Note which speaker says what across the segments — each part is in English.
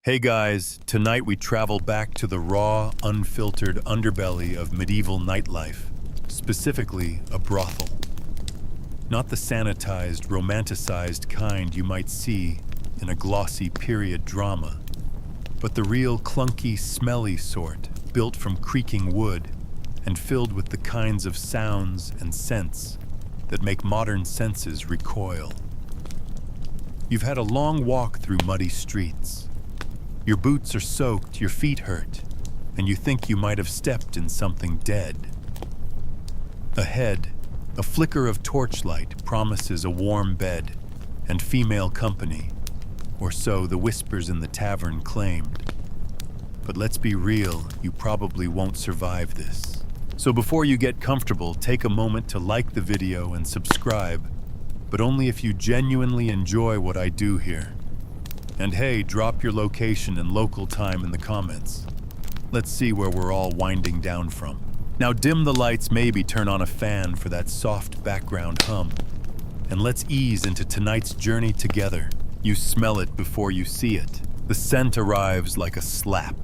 Speaker 1: Hey guys, tonight we travel back to the raw, unfiltered underbelly of medieval nightlife, specifically a brothel. Not the sanitized, romanticized kind you might see in a glossy period drama, but the real clunky, smelly sort, built from creaking wood and filled with the kinds of sounds and scents that make modern senses recoil. You've had a long walk through muddy streets. Your boots are soaked, your feet hurt, and you think you might have stepped in something dead. Ahead, a flicker of torchlight promises a warm bed and female company, or so the whispers in the tavern claimed. But let's be real, you probably won't survive this. So before you get comfortable, take a moment to like the video and subscribe, but only if you genuinely enjoy what I do here. And hey, drop your location and local time in the comments. Let's see where we're all winding down from. Now dim the lights, maybe turn on a fan for that soft background hum. And let's ease into tonight's journey together. You smell it before you see it. The scent arrives like a slap.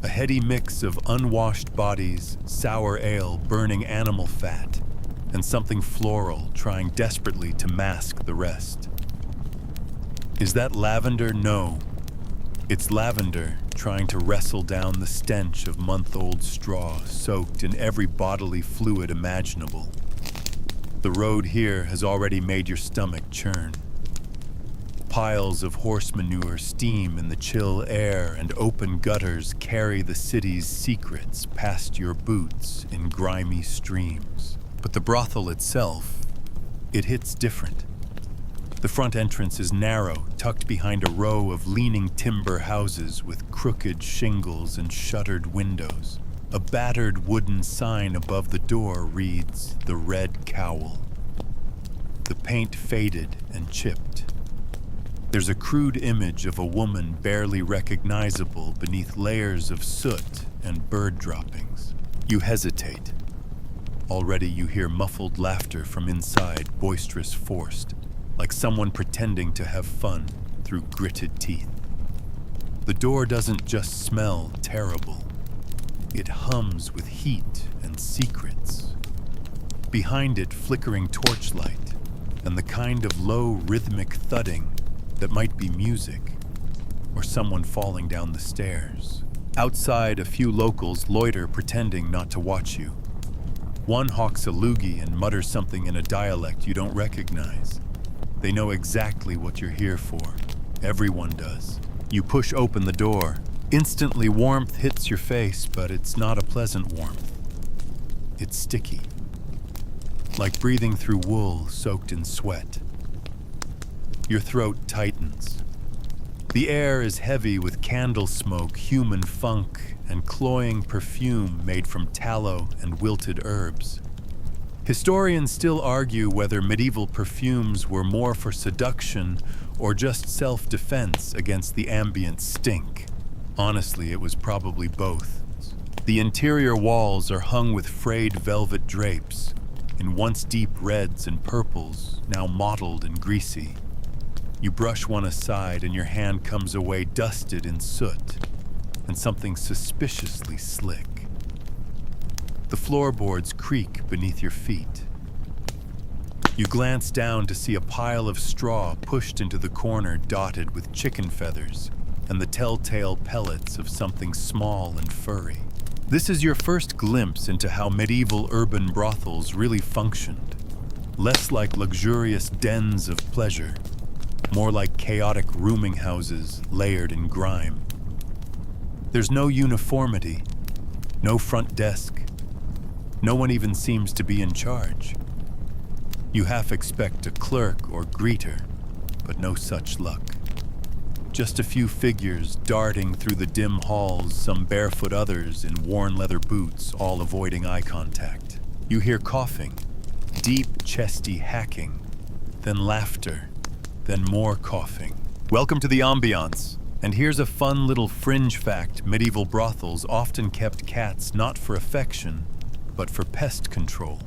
Speaker 1: A heady mix of unwashed bodies, sour ale, burning animal fat, and something floral trying desperately to mask the rest. Is that lavender? No. It's lavender trying to wrestle down the stench of month-old straw soaked in every bodily fluid imaginable. The road here has already made your stomach churn. Piles of horse manure steam in the chill air, and open gutters carry the city's secrets past your boots in grimy streams. But the brothel itself, it hits different. The front entrance is narrow, tucked behind a row of leaning timber houses with crooked shingles and shuttered windows. A battered wooden sign above the door reads, "The Red Cowl." The paint faded and chipped. There's a crude image of a woman barely recognizable beneath layers of soot and bird droppings. You hesitate. Already you hear muffled laughter from inside, boisterous, forced, like someone pretending to have fun through gritted teeth. The door doesn't just smell terrible. It hums with heat and secrets. Behind it, flickering torchlight and the kind of low rhythmic thudding that might be music or someone falling down the stairs. Outside, a few locals loiter, pretending not to watch you. One hawks a loogie and mutters something in a dialect you don't recognize. They know exactly what you're here for. Everyone does. You push open the door. Instantly, warmth hits your face, but it's not a pleasant warmth. It's sticky. Like breathing through wool soaked in sweat. Your throat tightens. The air is heavy with candle smoke, human funk, and cloying perfume made from tallow and wilted herbs. Historians still argue whether medieval perfumes were more for seduction or just self-defense against the ambient stink. Honestly, it was probably both. The interior walls are hung with frayed velvet drapes, in once deep reds and purples, now mottled and greasy. You brush one aside and your hand comes away dusted in soot and something suspiciously slick. The floorboards creak beneath your feet. You glance down to see a pile of straw pushed into the corner dotted with chicken feathers and the telltale pellets of something small and furry. This is your first glimpse into how medieval urban brothels really functioned. Less like luxurious dens of pleasure, more like chaotic rooming houses layered in grime. There's no uniformity, no front desk. No one even seems to be in charge. You half expect a clerk or greeter, but no such luck. Just a few figures darting through the dim halls, some barefoot, others in worn leather boots, all avoiding eye contact. You hear coughing, deep, chesty hacking, then laughter, then more coughing. Welcome to the ambiance. And here's a fun little fringe fact: medieval brothels often kept cats not for affection, but for pest control.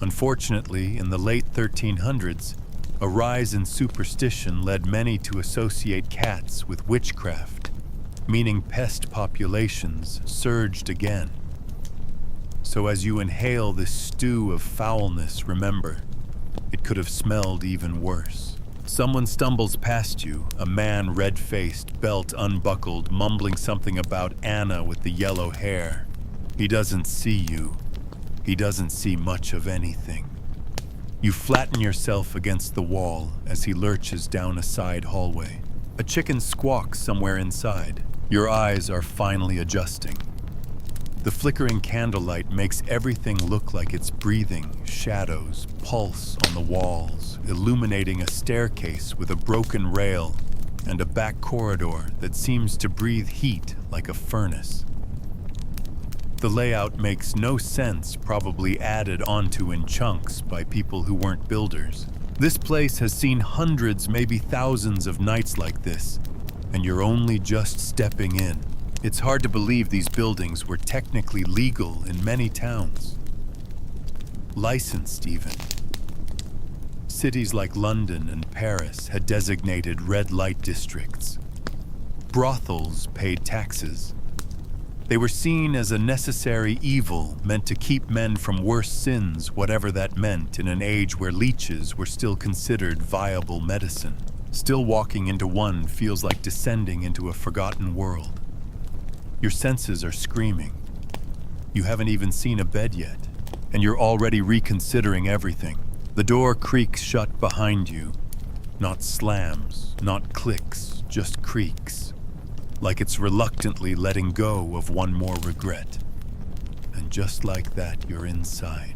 Speaker 1: Unfortunately, in the late 1300s, A rise in superstition led many to associate cats with witchcraft, meaning pest populations surged again. So as you inhale this stew of foulness, remember, it could have smelled even worse. Someone stumbles past you, a man red-faced, belt unbuckled, mumbling something about Anna with the yellow hair. He doesn't see you. He doesn't see much of anything. You flatten yourself against the wall as he lurches down a side hallway. A chicken squawks somewhere inside. Your eyes are finally adjusting. The flickering candlelight makes everything look like it's breathing, shadows pulse on the walls, illuminating a staircase with a broken rail and a back corridor that seems to breathe heat like a furnace. The layout makes no sense, probably added onto in chunks by people who weren't builders. This place has seen hundreds, maybe thousands of nights like this, and you're only just stepping in. It's hard to believe these buildings were technically legal in many towns. Licensed even. Cities like London and Paris had designated red light districts. Brothels paid taxes. They were seen as a necessary evil meant to keep men from worse sins, whatever that meant, in an age where leeches were still considered viable medicine. Still walking into one feels like descending into a forgotten world. Your senses are screaming. You haven't even seen a bed yet, and you're already reconsidering everything. The door creaks shut behind you. Not slams, not clicks, just creaks. Like it's reluctantly letting go of one more regret. And just like that, you're inside.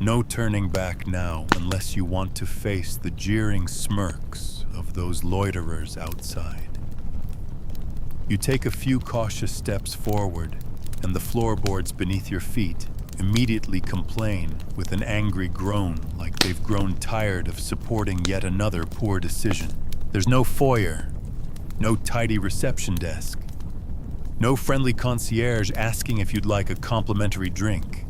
Speaker 1: No turning back now unless you want to face the jeering smirks of those loiterers outside. You take a few cautious steps forward, and the floorboards beneath your feet immediately complain with an angry groan, like they've grown tired of supporting yet another poor decision. There's no foyer, no tidy reception desk, no friendly concierge asking if you'd like a complimentary drink.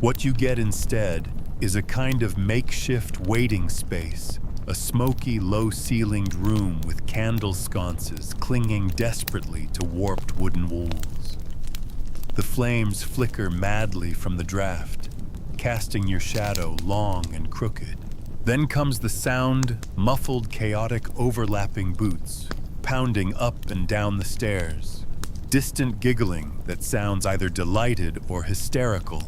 Speaker 1: What you get instead is a kind of makeshift waiting space, a smoky, low-ceilinged room with candle sconces clinging desperately to warped wooden walls. The flames flicker madly from the draft, casting your shadow long and crooked. Then comes the sound, muffled, chaotic, overlapping boots, pounding up and down the stairs. Distant giggling that sounds either delighted or hysterical.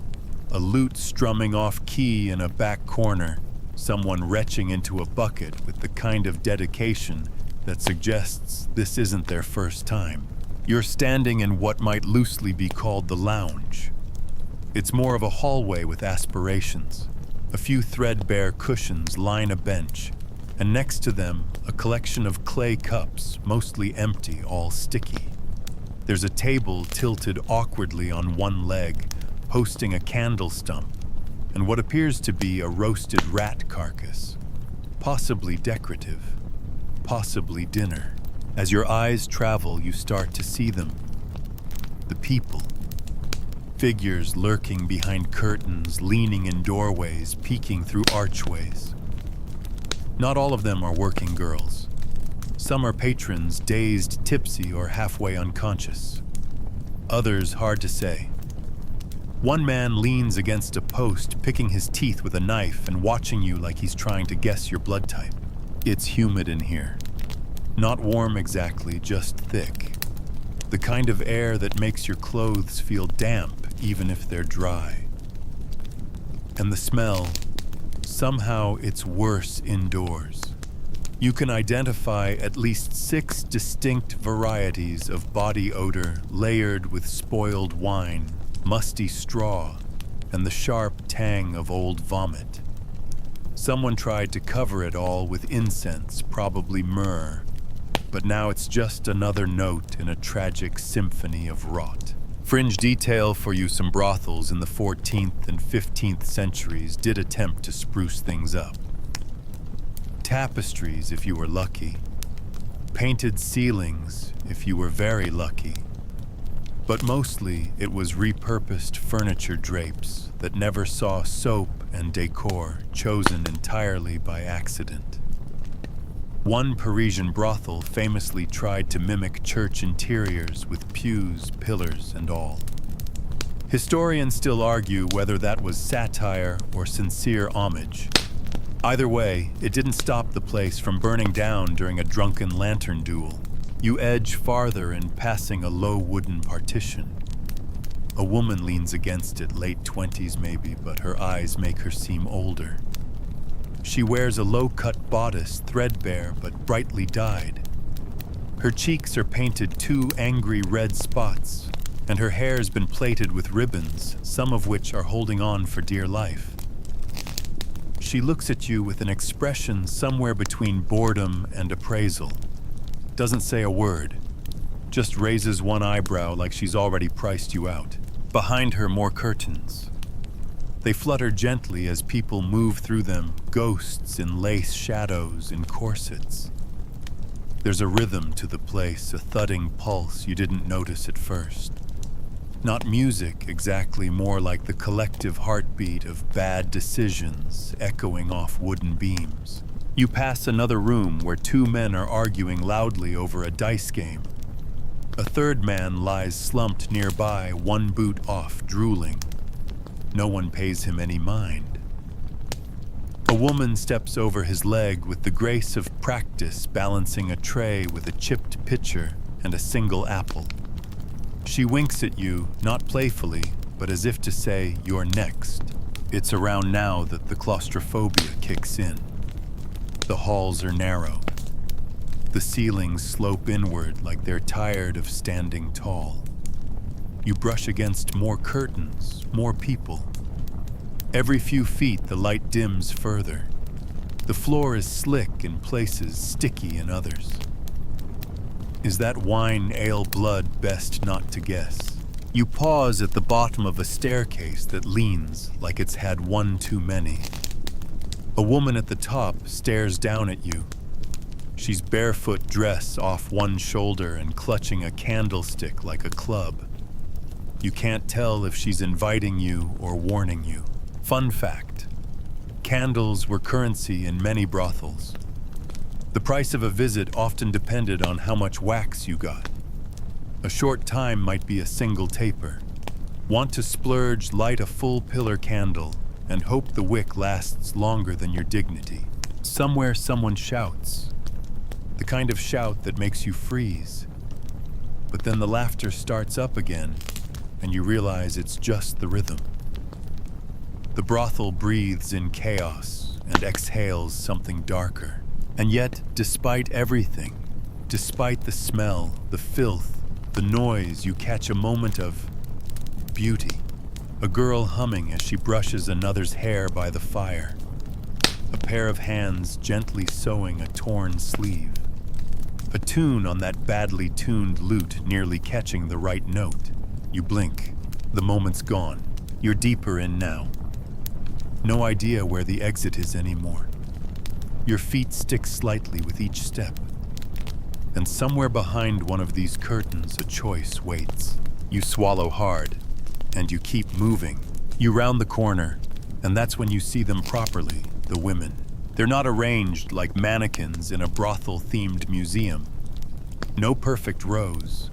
Speaker 1: A lute strumming off key in a back corner. Someone retching into a bucket with the kind of dedication that suggests this isn't their first time. You're standing in what might loosely be called the lounge. It's more of a hallway with aspirations. A few threadbare cushions line a bench, and next to them, a collection of clay cups, mostly empty, all sticky. There's a table tilted awkwardly on one leg, hosting a candle stump, and what appears to be a roasted rat carcass. Possibly decorative, possibly dinner. As your eyes travel, you start to see them. The people. Figures lurking behind curtains, leaning in doorways, peeking through archways. Not all of them are working girls. Some are patrons, dazed, tipsy, or halfway unconscious. Others hard to say. One man leans against a post, picking his teeth with a knife and watching you like he's trying to guess your blood type. It's humid in here. Not warm exactly, just thick. The kind of air that makes your clothes feel damp, even if they're dry. And the smell, somehow it's worse indoors. You can identify at least 6 distinct varieties of body odor layered with spoiled wine, musty straw, and the sharp tang of old vomit. Someone tried to cover it all with incense, probably myrrh, but now it's just another note in a tragic symphony of rot. Fringe detail for you, some brothels in the 14th and 15th centuries did attempt to spruce things up. Tapestries if you were lucky. Painted ceilings if you were very lucky. But mostly it was repurposed furniture drapes that never saw soap and decor chosen entirely by accident. One Parisian brothel famously tried to mimic church interiors with pews, pillars, and all. Historians still argue whether that was satire or sincere homage. Either way, it didn't stop the place from burning down during a drunken lantern duel. You edge farther in passing a low wooden partition. A woman leans against it, late 20s maybe, but her eyes make her seem older. She wears a low-cut bodice, threadbare but brightly dyed. Her cheeks are painted 2 angry red spots, and her hair's been plaited with ribbons, some of which are holding on for dear life. She looks at you with an expression somewhere between boredom and appraisal. Doesn't say a word, just raises one eyebrow like she's already priced you out. Behind her, more curtains. They flutter gently as people move through them, ghosts in lace shadows in corsets. There's a rhythm to the place, a thudding pulse you didn't notice at first. Not music exactly, more like the collective heartbeat of bad decisions echoing off wooden beams. You pass another room where 2 men are arguing loudly over a dice game. A third man lies slumped nearby, one boot off, drooling. No one pays him any mind. A woman steps over his leg with the grace of practice, balancing a tray with a chipped pitcher and a single apple. She winks at you, not playfully, but as if to say, "You're next." It's around now that the claustrophobia kicks in. The halls are narrow. The ceilings slope inward like they're tired of standing tall. You brush against more curtains, more people. Every few feet, the light dims further. The floor is slick in places, sticky in others. Is that wine, ale, blood best not to guess? You pause at the bottom of a staircase that leans like it's had one too many. A woman at the top stares down at you. She's barefoot, dress off one shoulder and clutching a candlestick like a club. You can't tell if she's inviting you or warning you. Fun fact: candles were currency in many brothels. The price of a visit often depended on how much wax you got. A short time might be a single taper. Want to splurge, light a full pillar candle and hope the wick lasts longer than your dignity. Somewhere someone shouts. The kind of shout that makes you freeze. But then the laughter starts up again and you realize it's just the rhythm. The brothel breathes in chaos and exhales something darker. And yet, despite everything, despite the smell, the filth, the noise, you catch a moment of beauty. A girl humming as she brushes another's hair by the fire. A pair of hands gently sewing a torn sleeve. A tune on that badly tuned lute nearly catching the right note. You blink. The moment's gone. You're deeper in now. No idea where the exit is anymore. Your feet stick slightly with each step. And somewhere behind one of these curtains, a choice waits. You swallow hard, and you keep moving. You round the corner, and that's when you see them properly, the women. They're not arranged like mannequins in a brothel-themed museum. No perfect rows.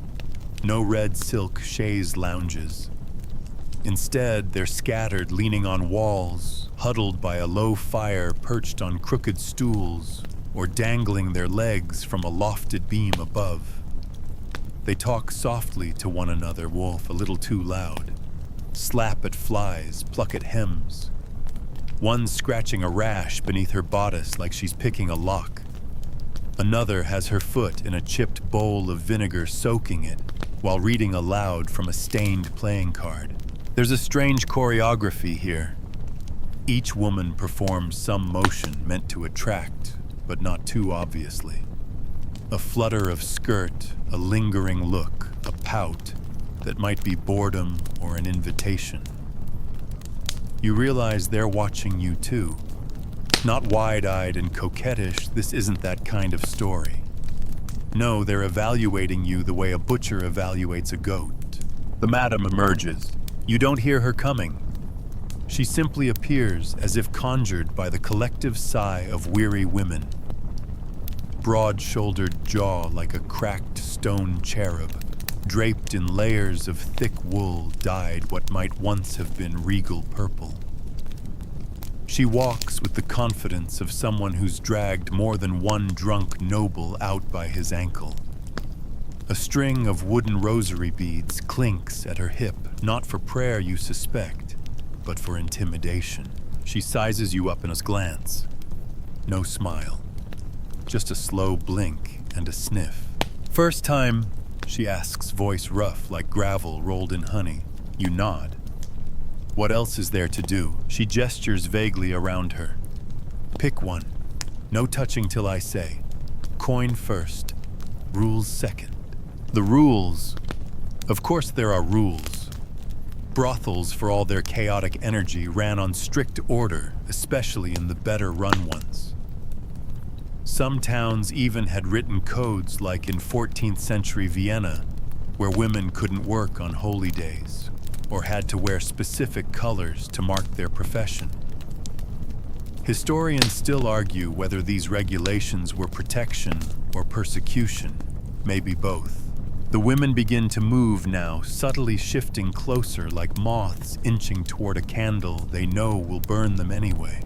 Speaker 1: No red silk chaise lounges. Instead, they're scattered, leaning on walls, huddled by a low fire, perched on crooked stools, or dangling their legs from a lofted beam above. They talk softly to one another, wolf, a little too loud. Slap at flies, pluck at hems. One scratching a rash beneath her bodice like she's picking a lock. Another has her foot in a chipped bowl of vinegar, soaking it, while reading aloud from a stained playing card. There's a strange choreography here. Each woman performs some motion meant to attract, but not too obviously. A flutter of skirt, a lingering look, a pout that might be boredom or an invitation. You realize they're watching you too. Not wide-eyed and coquettish, this isn't that kind of story. No, they're evaluating you the way a butcher evaluates a goat. The madam emerges. You don't hear her coming. She simply appears as if conjured by the collective sigh of weary women. Broad-shouldered jaw like a cracked stone cherub, draped in layers of thick wool dyed what might once have been regal purple. She walks with the confidence of someone who's dragged more than one drunk noble out by his ankle. A string of wooden rosary beads clinks at her hip, not for prayer you suspect, but for intimidation. She sizes you up in a glance. No smile, just a slow blink and a sniff. "First time?" she asks, voice rough like gravel rolled in honey. You nod. "What else is there to do?" She gestures vaguely around her. "Pick one. No touching till I say. Coin first. Rules second." The rules? Of course there are rules. Brothels, for all their chaotic energy, ran on strict order, especially in the better-run ones. Some towns even had written codes like in 14th century Vienna, where women couldn't work on holy days, or had to wear specific colors to mark their profession. Historians still argue whether these regulations were protection or persecution, maybe both. The women begin to move now, subtly shifting closer like moths inching toward a candle they know will burn them anyway.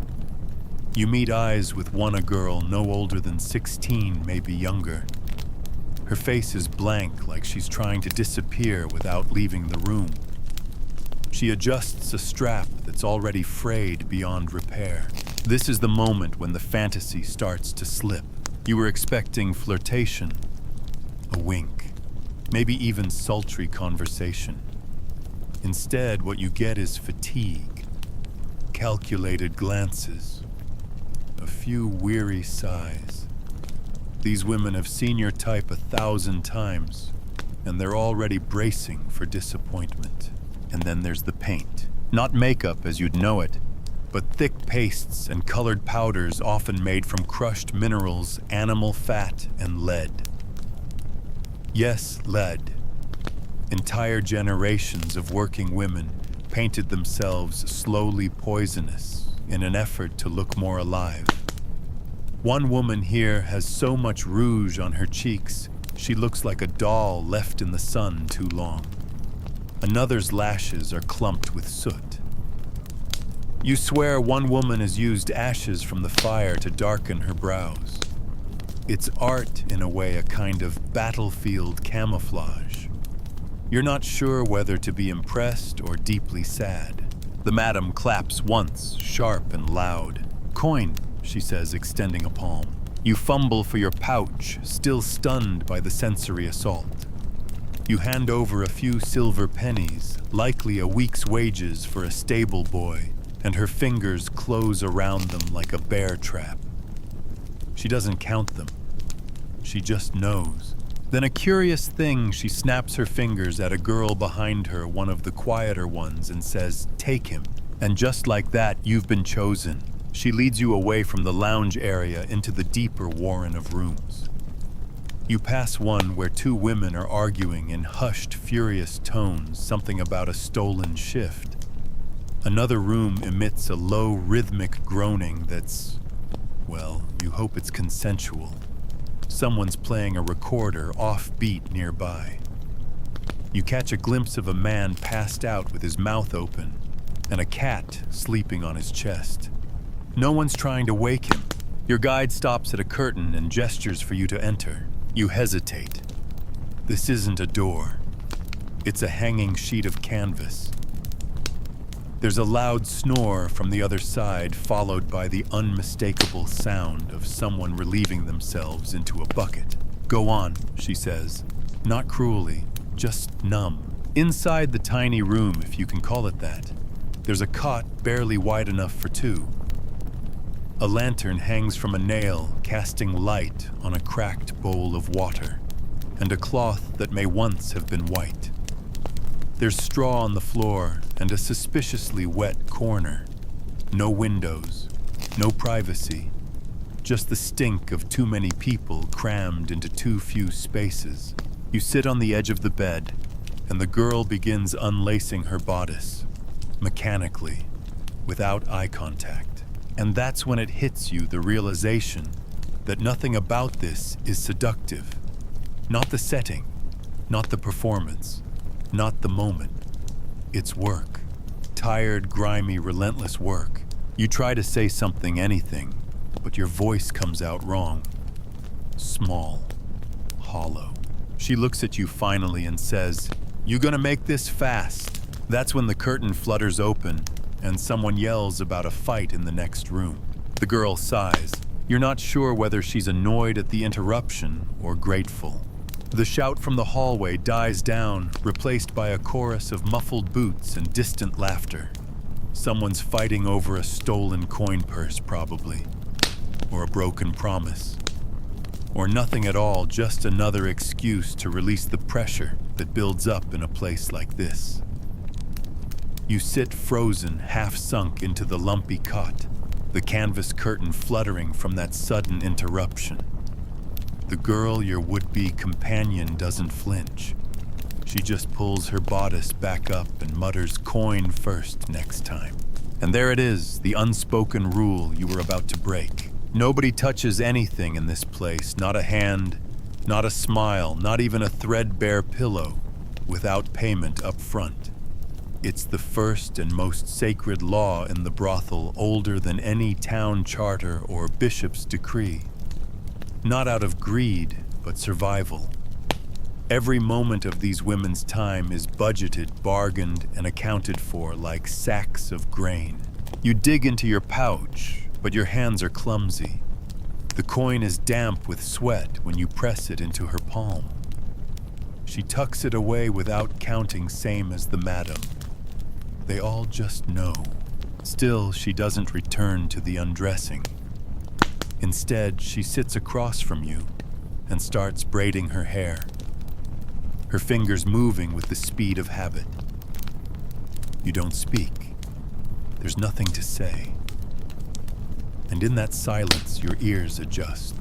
Speaker 1: You meet eyes with a girl no older than 16, maybe younger. Her face is blank, like she's trying to disappear without leaving the room. She adjusts a strap that's already frayed beyond repair. This is the moment when the fantasy starts to slip. You were expecting flirtation, a wink, maybe even sultry conversation. Instead, what you get is fatigue, calculated glances, a few weary sighs. These women have seen your type 1,000 times, and they're already bracing for disappointment. And then there's the paint. Not makeup as you'd know it, but thick pastes and colored powders often made from crushed minerals, animal fat, and lead. Yes, lead. Entire generations of working women painted themselves slowly poisonous in an effort to look more alive. One woman here has so much rouge on her cheeks, she looks like a doll left in the sun too long. Another's lashes are clumped with soot. You swear one woman has used ashes from the fire to darken her brows. It's art, in a way, a kind of battlefield camouflage. You're not sure whether to be impressed or deeply sad. The madam claps once, sharp and loud. "Coin," she says, extending a palm. You fumble for your pouch, still stunned by the sensory assault. You hand over a few silver pennies, likely a week's wages for a stable boy, and her fingers close around them like a bear trap. She doesn't count them. She just knows. Then a curious thing, she snaps her fingers at a girl behind her, one of the quieter ones, and says, "Take him." And just like that, you've been chosen. She leads you away from the lounge area into the deeper warren of rooms. You pass one where two women are arguing in hushed, furious tones, something about a stolen shift. Another room emits a low, rhythmic groaning that's, well, you hope it's consensual. Someone's playing a recorder off-beat nearby. You catch a glimpse of a man passed out with his mouth open, and a cat sleeping on his chest. No one's trying to wake him. Your guide stops at a curtain and gestures for you to enter. You hesitate. This isn't a door. It's a hanging sheet of canvas. There's a loud snore from the other side, followed by the unmistakable sound of someone relieving themselves into a bucket. "Go on," she says, not cruelly, just numb. Inside the tiny room, if you can call it that, there's a cot barely wide enough for two. A lantern hangs from a nail, casting light on a cracked bowl of water, and a cloth that may once have been white. There's straw on the floor and a suspiciously wet corner. No windows, no privacy, just the stink of too many people crammed into too few spaces. You sit on the edge of the bed, and the girl begins unlacing her bodice, mechanically, without eye contact. And that's when it hits you, the realization that nothing about this is seductive. Not the setting, not the performance, not the moment. It's work. Tired, grimy, relentless work. You try to say something, anything, but your voice comes out wrong. Small, hollow. She looks at you finally and says, "You gonna make this fast?" That's when the curtain flutters open and someone yells about a fight in the next room. The girl sighs. You're not sure whether she's annoyed at the interruption or grateful. The shout from the hallway dies down, replaced by a chorus of muffled boots and distant laughter. Someone's fighting over a stolen coin purse, probably. Or a broken promise. Or nothing at all, just another excuse to release the pressure that builds up in a place like this. You sit frozen, half sunk into the lumpy cot, the canvas curtain fluttering from that sudden interruption. The girl, your would-be companion, doesn't flinch. She just pulls her bodice back up and mutters coin first next time. And there it is, the unspoken rule you were about to break. Nobody touches anything in this place, not a hand, not a smile, not even a threadbare pillow, without payment up front. It's the first and most sacred law in the brothel, older than any town charter or bishop's decree. Not out of greed, but survival. Every moment of these women's time is budgeted, bargained, and accounted for like sacks of grain. You dig into your pouch, but your hands are clumsy. The coin is damp with sweat when you press it into her palm. She tucks it away without counting, same as the madam. They all just know. Still, she doesn't return to the undressing. Instead, she sits across from you and starts braiding her hair, her fingers moving with the speed of habit. You don't speak. There's nothing to say. And in that silence, your ears adjust.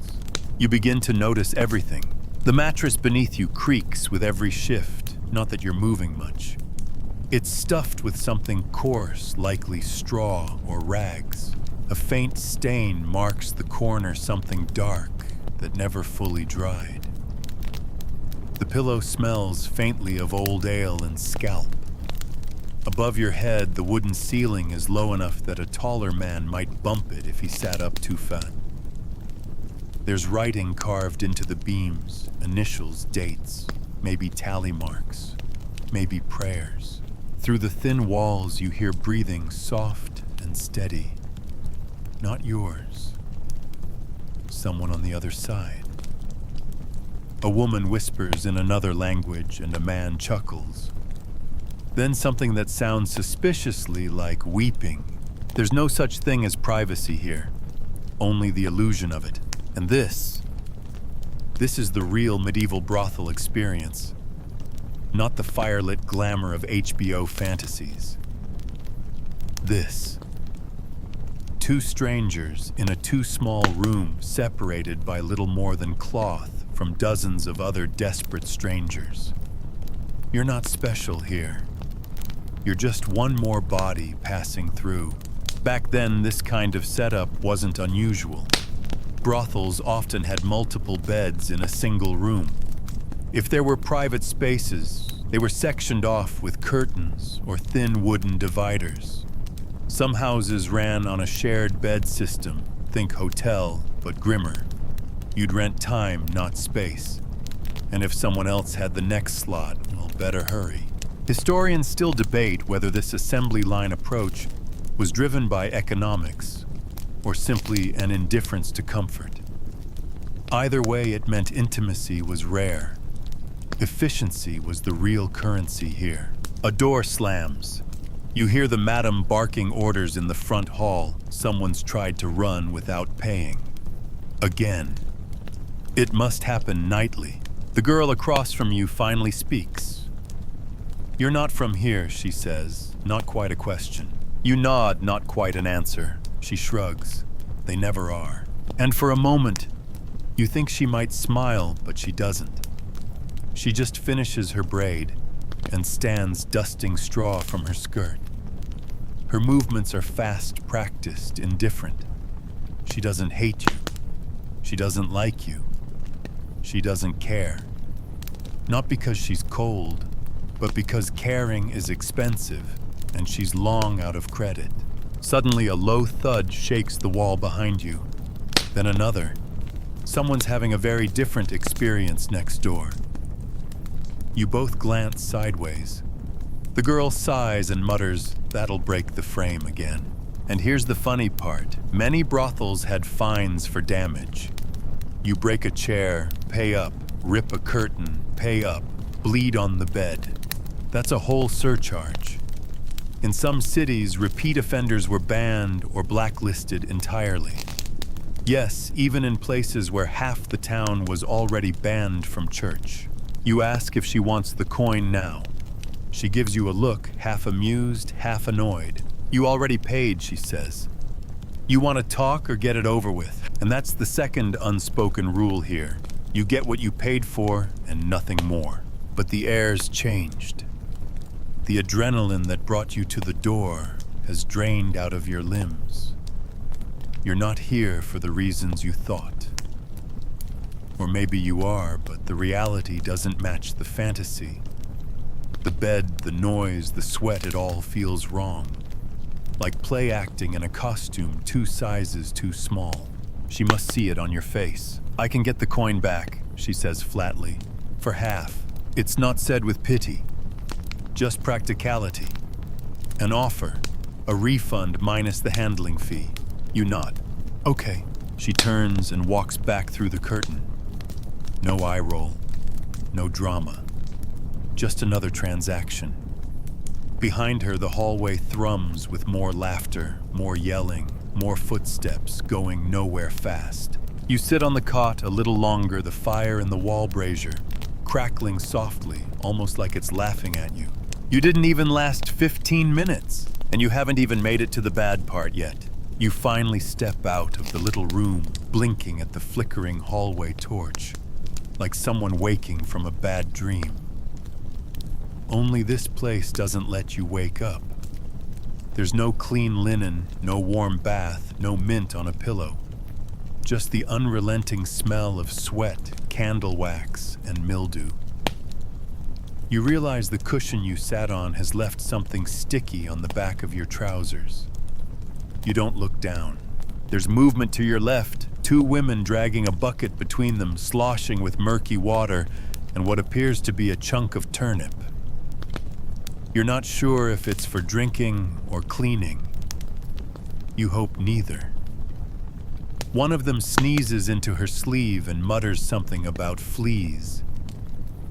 Speaker 1: You begin to notice everything. The mattress beneath you creaks with every shift, not that you're moving much. It's stuffed with something coarse, likely straw or rags. A faint stain marks the corner, something dark that never fully dried. The pillow smells faintly of old ale and scalp. Above your head, the wooden ceiling is low enough that a taller man might bump it if he sat up too fat. There's writing carved into the beams, initials, dates, maybe tally marks, maybe prayers. Through the thin walls, you hear breathing soft and steady. Not yours. Someone on the other side. A woman whispers in another language and a man chuckles. Then something that sounds suspiciously like weeping. There's no such thing as privacy here, only the illusion of it. And this is the real medieval brothel experience, not the firelit glamour of HBO fantasies. This. Two strangers in a too small room separated by little more than cloth from dozens of other desperate strangers. You're not special here. You're just one more body passing through. Back then, this kind of setup wasn't unusual. Brothels often had multiple beds in a single room. If there were private spaces, they were sectioned off with curtains or thin wooden dividers. Some houses ran on a shared bed system, think hotel, but grimmer. You'd rent time, not space. And if someone else had the next slot, well, better hurry. Historians still debate whether this assembly line approach was driven by economics or simply an indifference to comfort. Either way, it meant intimacy was rare. Efficiency was the real currency here. A door slams. You hear the madam barking orders in the front hall. Someone's tried to run without paying. Again. It must happen nightly. The girl across from you finally speaks. "You're not from here," she says, not quite a question. You nod, not quite an answer. She shrugs. They never are. And for a moment, you think she might smile, but she doesn't. She just finishes her braid and stands dusting straw from her skirt. Her movements are fast, practiced, indifferent. She doesn't hate you. She doesn't like you. She doesn't care. Not because she's cold, but because caring is expensive and she's long out of credit. Suddenly, a low thud shakes the wall behind you. Then another. Someone's having a very different experience next door. You both glance sideways. The girl sighs and mutters, "That'll break the frame again." And here's the funny part. Many brothels had fines for damage. You break a chair, pay up. Rip a curtain, pay up. Bleed on the bed. That's a whole surcharge. In some cities, repeat offenders were banned or blacklisted entirely. Yes, even in places where half the town was already banned from church. You ask if she wants the coin now. She gives you a look, half amused, half annoyed. "You already paid," she says. You want to talk or get it over with, and that's the second unspoken rule here. You get what you paid for and nothing more. But the air's changed. The adrenaline that brought you to the door has drained out of your limbs. You're not here for the reasons you thought. Or maybe you are, but the reality doesn't match the fantasy. The bed, the noise, the sweat, it all feels wrong. Like play acting in a costume 2 sizes too small. She must see it on your face. "I can get the coin back," she says flatly. "For half." It's not said with pity. Just practicality. An offer. A refund minus the handling fee. You nod. "Okay." She turns and walks back through the curtain. No eye roll. No drama. Just another transaction. Behind her, the hallway thrums with more laughter, more yelling, more footsteps going nowhere fast. You sit on the cot a little longer, the fire in the wall brazier, crackling softly, almost like it's laughing at you. You didn't even last 15 minutes, and you haven't even made it to the bad part yet. You finally step out of the little room, blinking at the flickering hallway torch, like someone waking from a bad dream. Only this place doesn't let you wake up. There's no clean linen, no warm bath, no mint on a pillow. Just the unrelenting smell of sweat, candle wax, and mildew. You realize the cushion you sat on has left something sticky on the back of your trousers. You don't look down. There's movement to your left, 2 women dragging a bucket between them, sloshing with murky water and what appears to be a chunk of turnip. You're not sure if it's for drinking or cleaning. You hope neither. One of them sneezes into her sleeve and mutters something about fleas.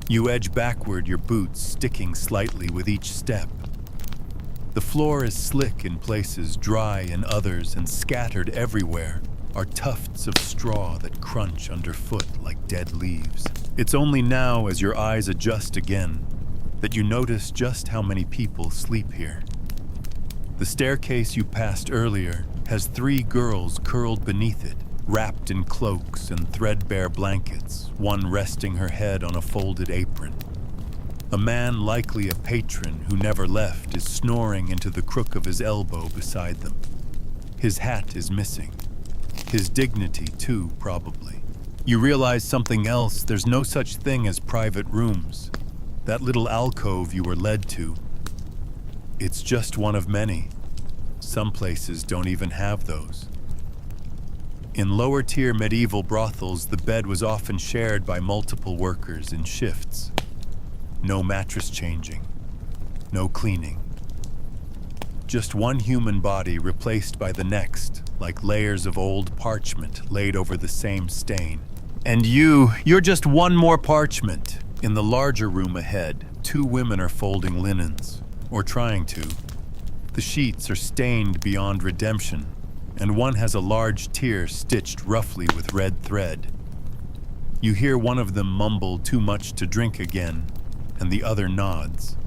Speaker 1: You edge backward, your boots sticking slightly with each step. The floor is slick in places, dry in others, and scattered everywhere are tufts of straw that crunch underfoot like dead leaves. It's only now, as your eyes adjust again, that you notice just how many people sleep here. The staircase you passed earlier has 3 girls curled beneath it, wrapped in cloaks and threadbare blankets, one resting her head on a folded apron. A man, likely a patron who never left, is snoring into the crook of his elbow beside them. His hat is missing. His dignity, too, probably. You realize something else. There's no such thing as private rooms. That little alcove you were led to, it's just one of many. Some places don't even have those. In lower-tier medieval brothels, the bed was often shared by multiple workers in shifts. No mattress changing. No cleaning. Just one human body replaced by the next, like layers of old parchment laid over the same stain. And you're just one more parchment. In the larger room ahead, 2 women are folding linens, or trying to. The sheets are stained beyond redemption, and one has a large tear stitched roughly with red thread. You hear one of them mumble too much to drink again, and the other nods.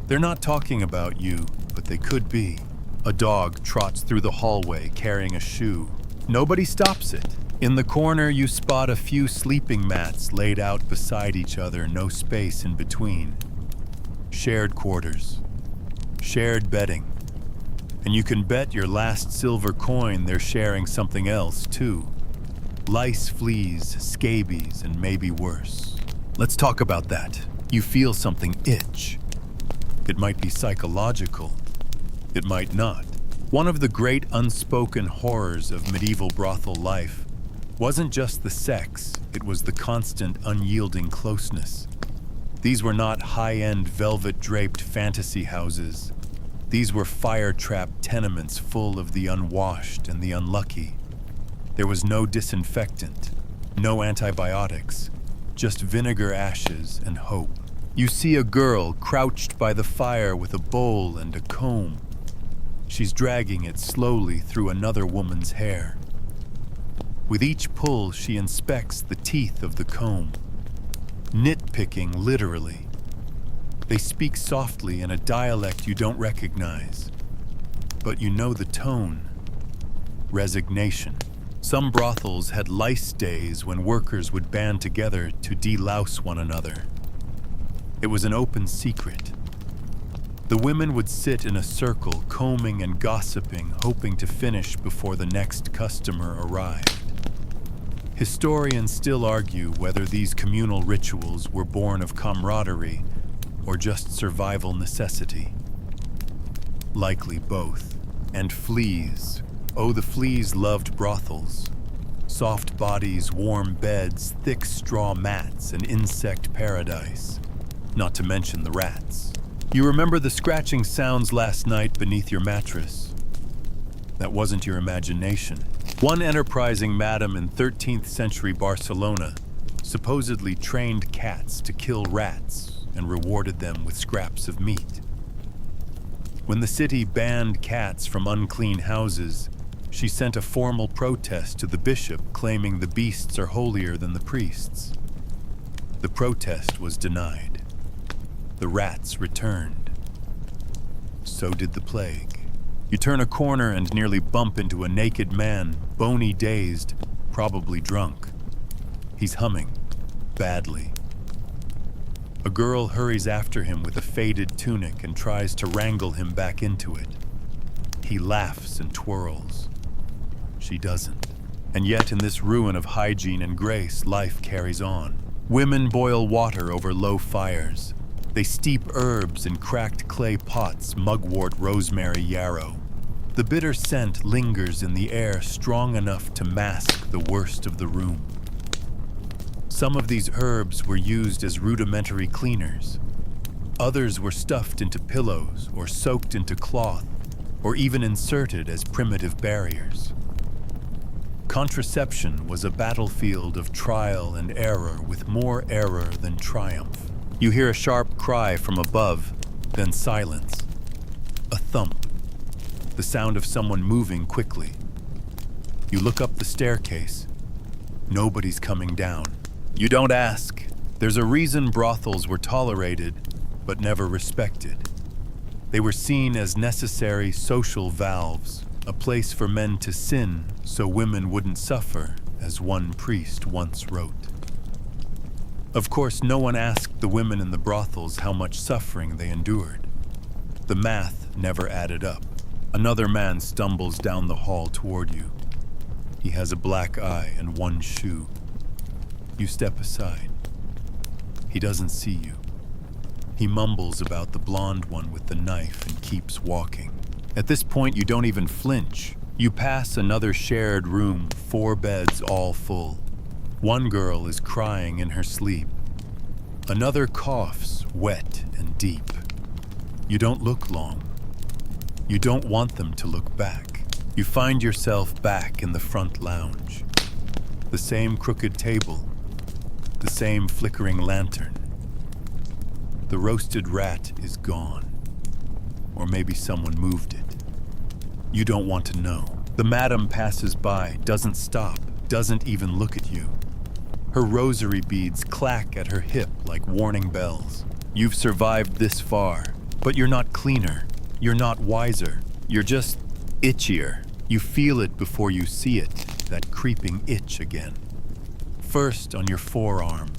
Speaker 1: They're not talking about you, but they could be. A dog trots through the hallway carrying a shoe. Nobody stops it. In the corner, you spot a few sleeping mats laid out beside each other, no space in between. Shared quarters. Shared bedding. And you can bet your last silver coin they're sharing something else, too. Lice, fleas, scabies, and maybe worse. Let's talk about that. You feel something itch. It might be psychological. It might not. One of the great unspoken horrors of medieval brothel life wasn't just the sex, it was the constant, unyielding closeness. These were not high-end, velvet-draped fantasy houses. These were fire-trapped tenements full of the unwashed and the unlucky. There was no disinfectant, no antibiotics, just vinegar ashes and hope. You see a girl crouched by the fire with a bowl and a comb. She's dragging it slowly through another woman's hair. With each pull, she inspects the teeth of the comb. Nitpicking, literally. They speak softly in a dialect you don't recognize, but you know the tone. Resignation. Some brothels had lice days when workers would band together to delouse one another. It was an open secret. The women would sit in a circle, combing and gossiping, hoping to finish before the next customer arrived. Historians still argue whether these communal rituals were born of camaraderie or just survival necessity. Likely both. And fleas. Oh, the fleas loved brothels. Soft bodies, warm beds, thick straw mats, and insect paradise. Not to mention the rats. You remember the scratching sounds last night beneath your mattress? That wasn't your imagination. One enterprising madam in 13th century Barcelona supposedly trained cats to kill rats and rewarded them with scraps of meat. When the city banned cats from unclean houses, she sent a formal protest to the bishop claiming the beasts are holier than the priests. The protest was denied. The rats returned. So did the plague. You turn a corner and nearly bump into a naked man, bony dazed, probably drunk. He's humming, badly. A girl hurries after him with a faded tunic and tries to wrangle him back into it. He laughs and twirls. She doesn't. And yet in this ruin of hygiene and grace, life carries on. Women boil water over low fires. They steep herbs in cracked clay pots, mugwort, rosemary, yarrow. The bitter scent lingers in the air, strong enough to mask the worst of the room. Some of these herbs were used as rudimentary cleaners. Others were stuffed into pillows or soaked into cloth, or even inserted as primitive barriers. Contraception was a battlefield of trial and error with more error than triumph. You hear a sharp cry from above, then silence. A thump. The sound of someone moving quickly. You look up the staircase. Nobody's coming down. You don't ask. There's a reason brothels were tolerated, but never respected. They were seen as necessary social valves, a place for men to sin so women wouldn't suffer, as one priest once wrote. Of course, no one asked the women in the brothels how much suffering they endured. The math never added up. Another man stumbles down the hall toward you. He has a black eye and one shoe. You step aside. He doesn't see you. He mumbles about the blonde one with the knife and keeps walking. At this point, you don't even flinch. You pass another shared room, 4 beds all full. One girl is crying in her sleep. Another coughs, wet and deep. You don't look long. You don't want them to look back. You find yourself back in the front lounge. The same crooked table. The same flickering lantern. The roasted rat is gone. Or maybe someone moved it. You don't want to know. The madam passes by, doesn't stop, doesn't even look at you. Her rosary beads clack at her hip like warning bells. You've survived this far, but you're not cleaner. You're not wiser. You're just itchier. You feel it before you see it, that creeping itch again. First on your forearm,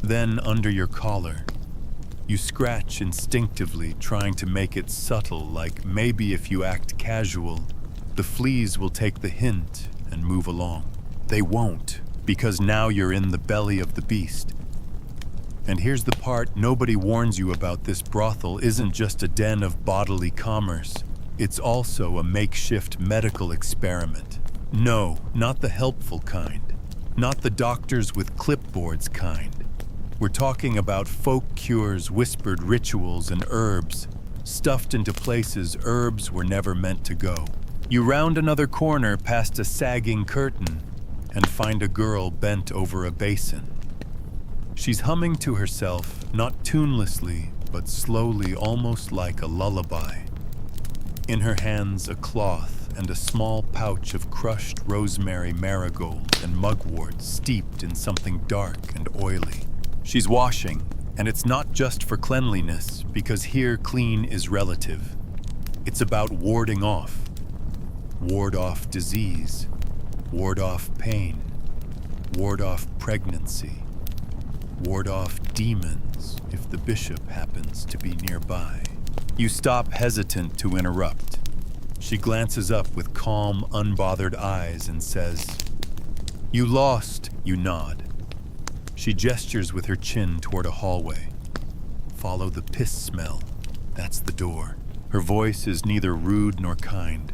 Speaker 1: then under your collar. You scratch instinctively, trying to make it subtle, like maybe if you act casual, the fleas will take the hint and move along. They won't, because now you're in the belly of the beast. And here's the part nobody warns you about: this brothel isn't just a den of bodily commerce. It's also a makeshift medical experiment. No, not the helpful kind. Not the doctors with clipboards kind. We're talking about folk cures, whispered rituals, and herbs, stuffed into places herbs were never meant to go. You round another corner past a sagging curtain and find a girl bent over a basin. She's humming to herself, not tunelessly, but slowly, almost like a lullaby. In her hands, a cloth and a small pouch of crushed rosemary, marigold, and mugwort steeped in something dark and oily. She's washing, and it's not just for cleanliness, because here clean is relative. It's about warding off. Ward off disease, ward off pain, ward off pregnancy, ward off demons if the bishop happens to be nearby. You stop, hesitant to interrupt. She glances up with calm, unbothered eyes and says, "You lost." You nod. She gestures with her chin toward a hallway. "Follow the piss smell. That's the door." Her voice is neither rude nor kind.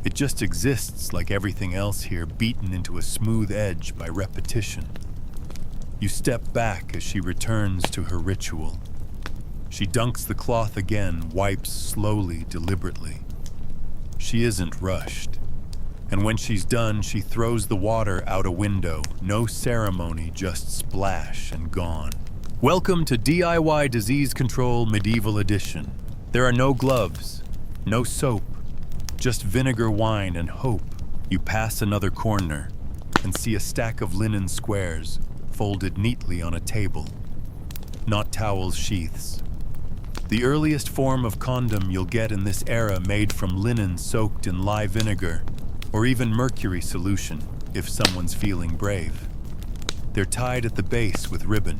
Speaker 1: It just exists like everything else here, beaten into a smooth edge by repetition. You step back as she returns to her ritual. She dunks the cloth again, wipes slowly, deliberately. She isn't rushed. And when she's done, she throws the water out a window. No ceremony, just splash and gone. Welcome to DIY Disease Control Medieval Edition. There are no gloves, no soap, just vinegar, wine, and hope. You pass another corner and see a stack of linen squares folded neatly on a table. Not towels, sheaths. The earliest form of condom you'll get in this era, made from linen soaked in lye vinegar, or even mercury solution if someone's feeling brave. They're tied at the base with ribbon.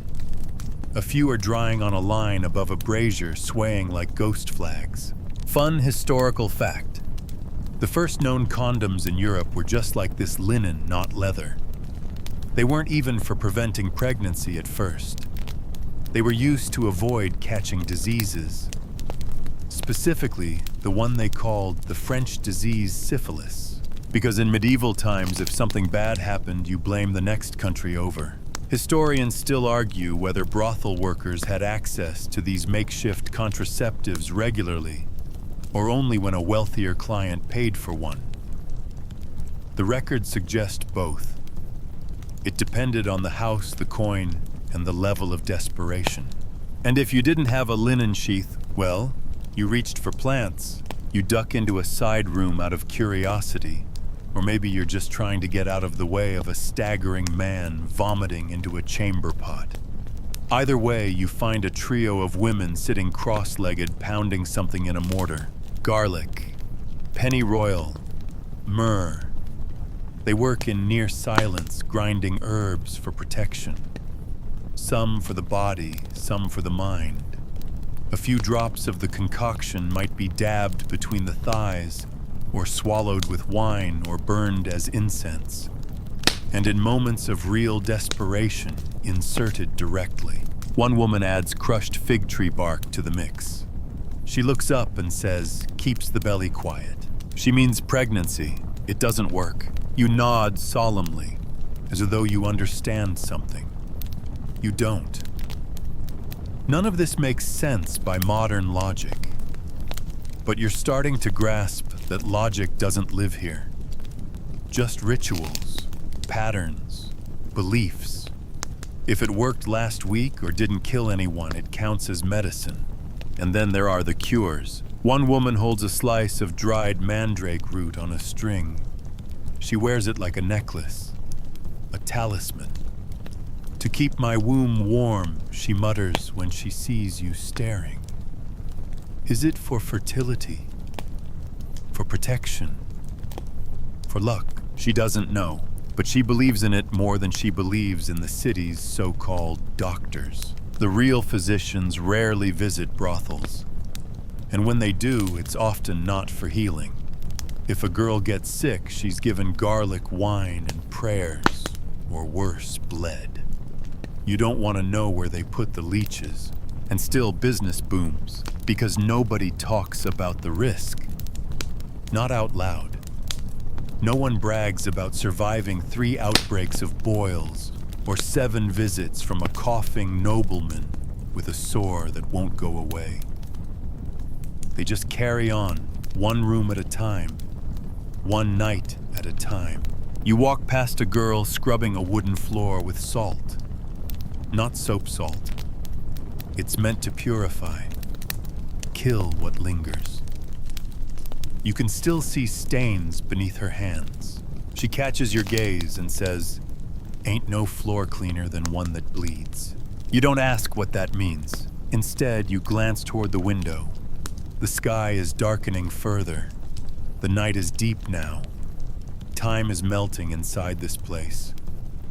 Speaker 1: A few are drying on a line above a brazier, swaying like ghost flags. Fun historical fact: the first known condoms in Europe were just like this, linen, not leather. They weren't even for preventing pregnancy at first. They were used to avoid catching diseases. Specifically, the one they called the French disease syphilis. Because in medieval times, if something bad happened, you blame the next country over. Historians still argue whether brothel workers had access to these makeshift contraceptives regularly, or only when a wealthier client paid for one. The records suggest both. It depended on the house, the coin, and the level of desperation. And if you didn't have a linen sheath, well, you reached for plants. You duck into a side room out of curiosity, or maybe you're just trying to get out of the way of a staggering man vomiting into a chamber pot. Either way, you find a trio of women sitting cross-legged, pounding something in a mortar. Garlic, pennyroyal, myrrh. They work in near silence, grinding herbs for protection. Some for the body, some for the mind. A few drops of the concoction might be dabbed between the thighs, or swallowed with wine, or burned as incense. And in moments of real desperation, inserted directly. One woman adds crushed fig tree bark to the mix. She looks up and says, "Keeps the belly quiet." She means pregnancy. It doesn't work. You nod solemnly, as though you understand something. You don't. None of this makes sense by modern logic. But you're starting to grasp that logic doesn't live here. Just rituals, patterns, beliefs. If it worked last week or didn't kill anyone, it counts as medicine. And then there are the cures. One woman holds a slice of dried mandrake root on a string. She wears it like a necklace, a talisman. "To keep my womb warm," she mutters when she sees you staring. Is it for fertility? For protection? For luck? She doesn't know, but she believes in it more than she believes in the city's so-called doctors. The real physicians rarely visit brothels, and when they do, it's often not for healing. If a girl gets sick, she's given garlic wine and prayers, or worse, bled. You don't want to know where they put the leeches, and still business booms, because nobody talks about the risk. Not out loud. No one brags about surviving 3 outbreaks of boils, or 7 visits from a coughing nobleman with a sore that won't go away. They just carry on, one room at a time, one night at a time. You walk past a girl scrubbing a wooden floor with salt. Not soap salt. It's meant to purify, kill what lingers. You can still see stains beneath her hands. She catches your gaze and says, "Ain't no floor cleaner than one that bleeds." You don't ask what that means. Instead, you glance toward the window. The sky is darkening further. The night is deep now. Time is melting inside this place.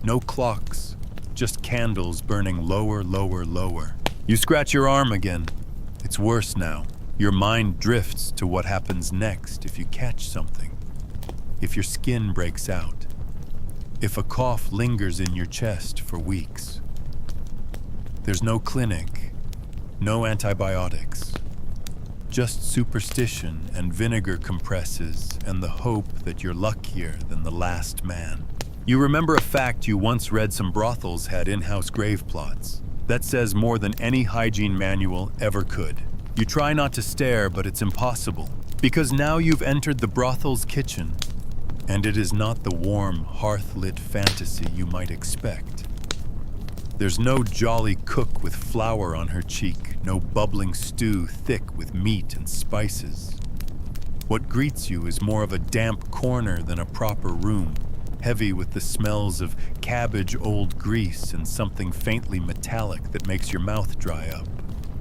Speaker 1: No clocks, just candles burning lower, lower, lower. You scratch your arm again. It's worse now. Your mind drifts to what happens next if you catch something. If your skin breaks out. If a cough lingers in your chest for weeks. There's no clinic, no antibiotics. Just superstition and vinegar compresses and the hope that you're luckier than the last man. You remember a fact you once read some brothels had in-house grave plots. That says more than any hygiene manual ever could. You try not to stare, but it's impossible. Because now you've entered the brothel's kitchen, and it is not the warm, hearth-lit fantasy you might expect. There's no jolly cook with flour on her cheek, no bubbling stew thick with meat and spices. What greets you is more of a damp corner than a proper room, heavy with the smells of cabbage, old grease, and something faintly metallic that makes your mouth dry up.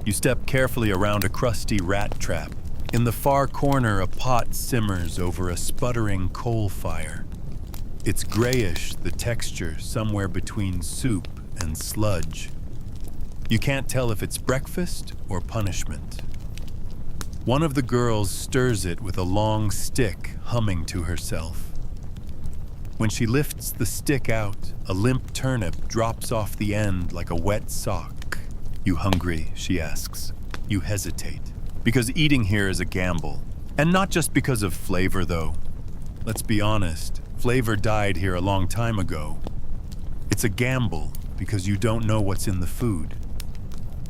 Speaker 1: You step carefully around a crusty rat trap. In the far corner, a pot simmers over a sputtering coal fire. It's grayish, the texture, somewhere between soup and sludge. You can't tell if it's breakfast or punishment. One of the girls stirs it with a long stick, humming to herself. When she lifts the stick out, a limp turnip drops off the end like a wet sock. "You hungry?" she asks. You hesitate, because eating here is a gamble. And not just because of flavor, though. Let's be honest, flavor died here a long time ago. It's a gamble because you don't know what's in the food.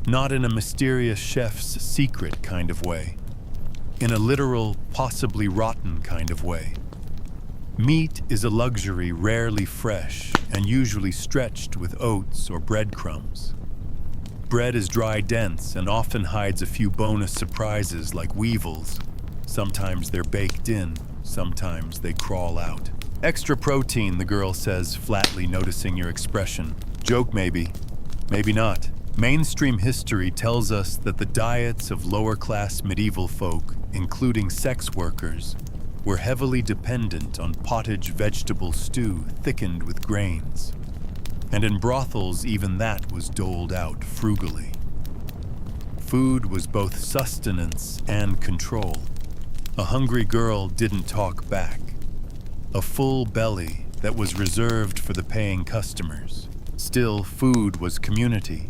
Speaker 1: Not in a mysterious chef's secret kind of way. In a literal, possibly rotten kind of way. Meat is a luxury rarely fresh and usually stretched with oats or breadcrumbs. Bread is dry dense and often hides a few bonus surprises like weevils. Sometimes they're baked in, sometimes they crawl out. "Extra protein," the girl says, flatly, noticing your expression. Joke maybe, maybe not. Mainstream history tells us that the diets of lower-class medieval folk, including sex workers, were heavily dependent on pottage vegetable stew thickened with grains. And in brothels, even that was doled out frugally. Food was both sustenance and control. A hungry girl didn't talk back. A full belly that was reserved for the paying customers. Still, food was community.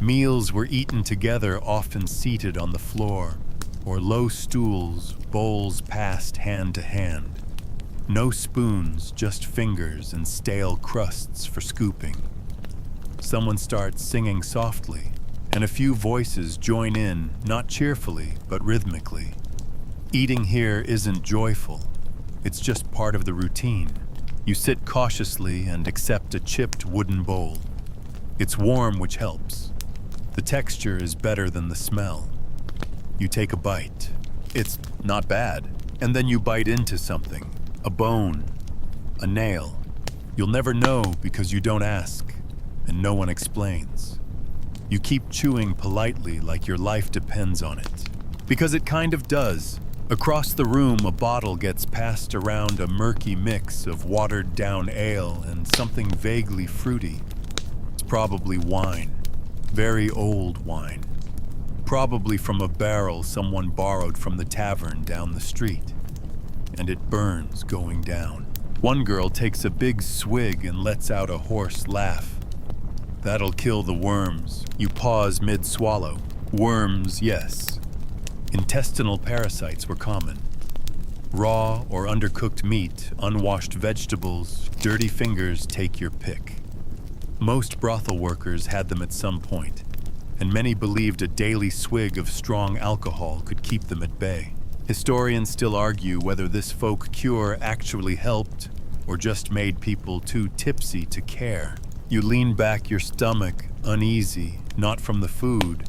Speaker 1: Meals were eaten together, often seated on the floor, or low stools, bowls passed hand to hand. No spoons, just fingers and stale crusts for scooping. Someone starts singing softly, and a few voices join in, not cheerfully, but rhythmically. Eating here isn't joyful. It's just part of the routine. You sit cautiously and accept a chipped wooden bowl. It's warm, which helps. The texture is better than the smell. You take a bite. It's not bad. And then you bite into something. A bone. A nail. You'll never know because you don't ask, and no one explains. You keep chewing politely like your life depends on it. Because it kind of does. Across the room, a bottle gets passed around, a murky mix of watered-down ale and something vaguely fruity. It's probably wine. Very old wine. Probably from a barrel someone borrowed from the tavern down the street. And it burns going down. One girl takes a big swig and lets out a hoarse laugh. That'll kill the worms. You pause mid-swallow. Worms, yes. Intestinal parasites were common. Raw or undercooked meat, unwashed vegetables, dirty fingers, take your pick. Most brothel workers had them at some point, and many believed a daily swig of strong alcohol could keep them at bay. Historians still argue whether this folk cure actually helped or just made people too tipsy to care. You lean back your stomach, uneasy, not from the food,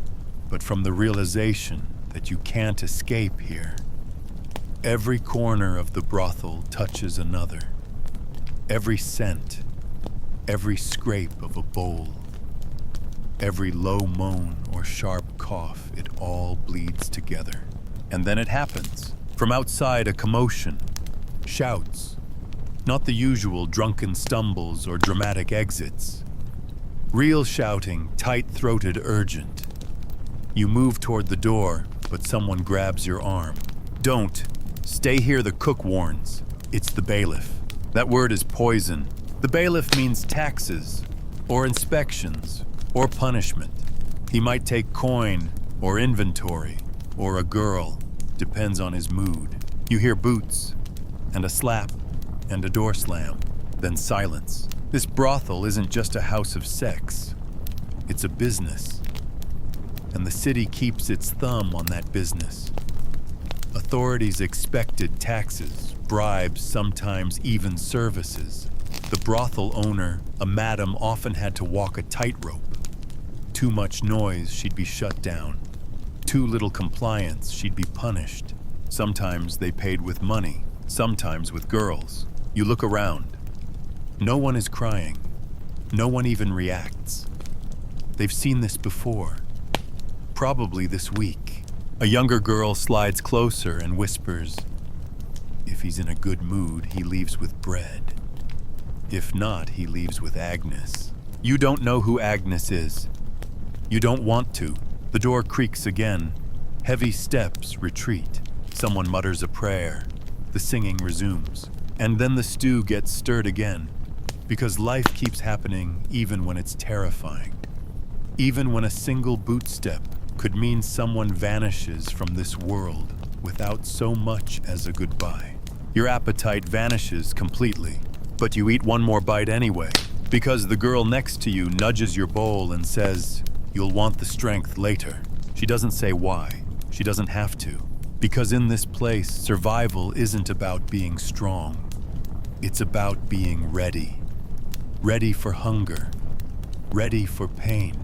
Speaker 1: but from the realization that you can't escape here. Every corner of the brothel touches another. Every scent, every scrape of a bowl, every low moan or sharp cough, it all bleeds together. And then it happens. From outside, a commotion. Shouts. Not the usual drunken stumbles or dramatic exits. Real shouting, tight-throated, urgent. You move toward the door, but someone grabs your arm. Don't. Stay here, the cook warns. It's the bailiff. That word is poison. The bailiff means taxes, or inspections, or punishment. He might take coin, or inventory, or a girl. Depends on his mood. You hear boots, and a slap, and a door slam, then silence. This brothel isn't just a house of sex. It's a business. And the city keeps its thumb on that business. Authorities expected taxes, bribes, sometimes even services. The brothel owner, a madam, often had to walk a tightrope. Too much noise, she'd be shut down. Too little compliance, she'd be punished. Sometimes they paid with money, sometimes with girls. You look around. No one is crying. No one even reacts. They've seen this before. Probably this week. A younger girl slides closer and whispers, "If he's in a good mood, he leaves with bread. If not, he leaves with Agnes." You don't know who Agnes is. You don't want to. The door creaks again. Heavy steps retreat. Someone mutters a prayer. The singing resumes. And then the stew gets stirred again. Because life keeps happening even when it's terrifying. Even when a single boot step could mean someone vanishes from this world without so much as a goodbye. Your appetite vanishes completely, but you eat one more bite anyway, because the girl next to you nudges your bowl and says, "You'll want the strength later." She doesn't say why. She doesn't have to. Because in this place, survival isn't about being strong. It's about being ready. Ready for hunger. Ready for pain.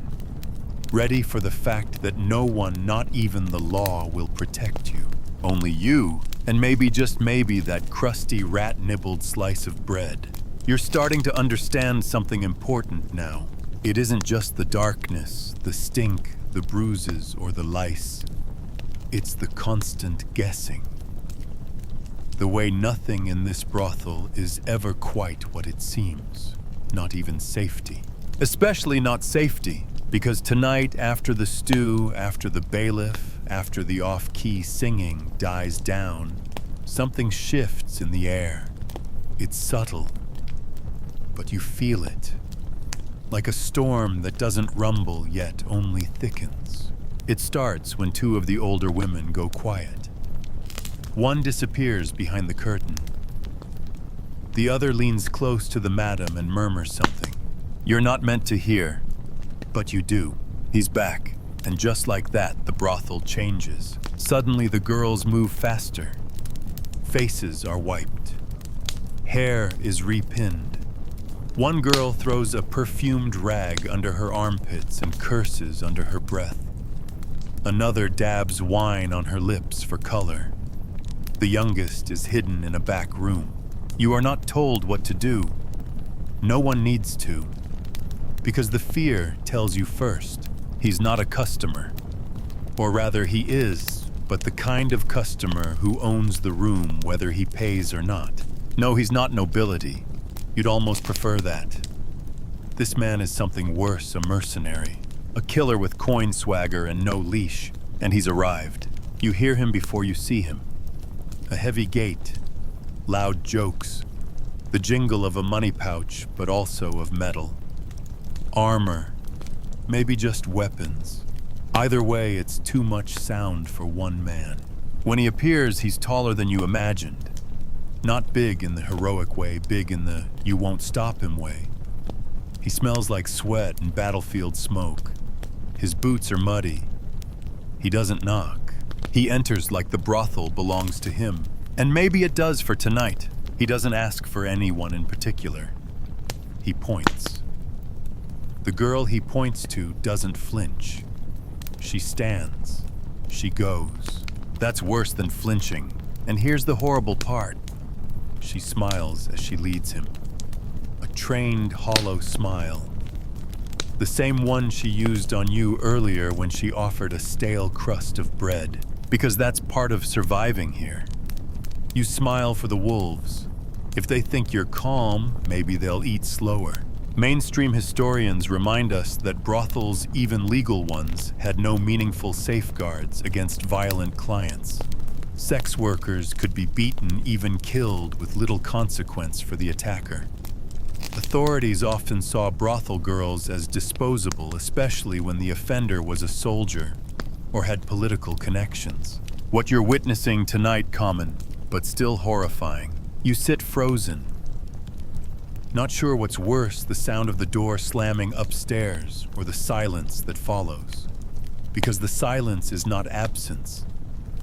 Speaker 1: Ready for the fact that no one, not even the law, will protect you. Only you, and maybe, just maybe, that crusty, rat-nibbled slice of bread. You're starting to understand something important now. It isn't just the darkness, the stink, the bruises, or the lice. It's the constant guessing. The way nothing in this brothel is ever quite what it seems. Not even safety. Especially not safety. Because tonight, after the stew, after the bailiff, after the off-key singing dies down, something shifts in the air. It's subtle, but you feel it. Like a storm that doesn't rumble yet only thickens. It starts when two of the older women go quiet. One disappears behind the curtain. The other leans close to the madam and murmurs something. You're not meant to hear. But you do. He's back. And just like that, the brothel changes. Suddenly the girls move faster. Faces are wiped. Hair is repinned. One girl throws a perfumed rag under her armpits and curses under her breath. Another dabs wine on her lips for color. The youngest is hidden in a back room. You are not told what to do. No one needs to. Because the fear tells you first, he's not a customer. Or rather, he is, but the kind of customer who owns the room whether he pays or not. No, he's not nobility. You'd almost prefer that. This man is something worse, a mercenary. A killer with coin swagger and no leash, and he's arrived. You hear him before you see him. A heavy gait, loud jokes, the jingle of a money pouch, but also of metal. Armor, maybe just weapons. Either way, it's too much sound for one man. When he appears, he's taller than you imagined. Not big in the heroic way, big in the you won't stop him way. He smells like sweat and battlefield smoke. His boots are muddy. He doesn't knock. He enters like the brothel belongs to him. And maybe it does for tonight. He doesn't ask for anyone in particular. He points. The girl he points to doesn't flinch. She stands. She goes. That's worse than flinching. And here's the horrible part. She smiles as she leads him. A trained, hollow smile. The same one she used on you earlier when she offered a stale crust of bread. Because that's part of surviving here. You smile for the wolves. If they think you're calm, maybe they'll eat slower. Mainstream historians remind us that brothels, even legal ones, had no meaningful safeguards against violent clients. Sex workers could be beaten, even killed, with little consequence for the attacker. Authorities often saw brothel girls as disposable, especially when the offender was a soldier or had political connections. What you're witnessing tonight, common, but still horrifying. You sit frozen. Not sure what's worse, the sound of the door slamming upstairs or the silence that follows. Because the silence is not absence,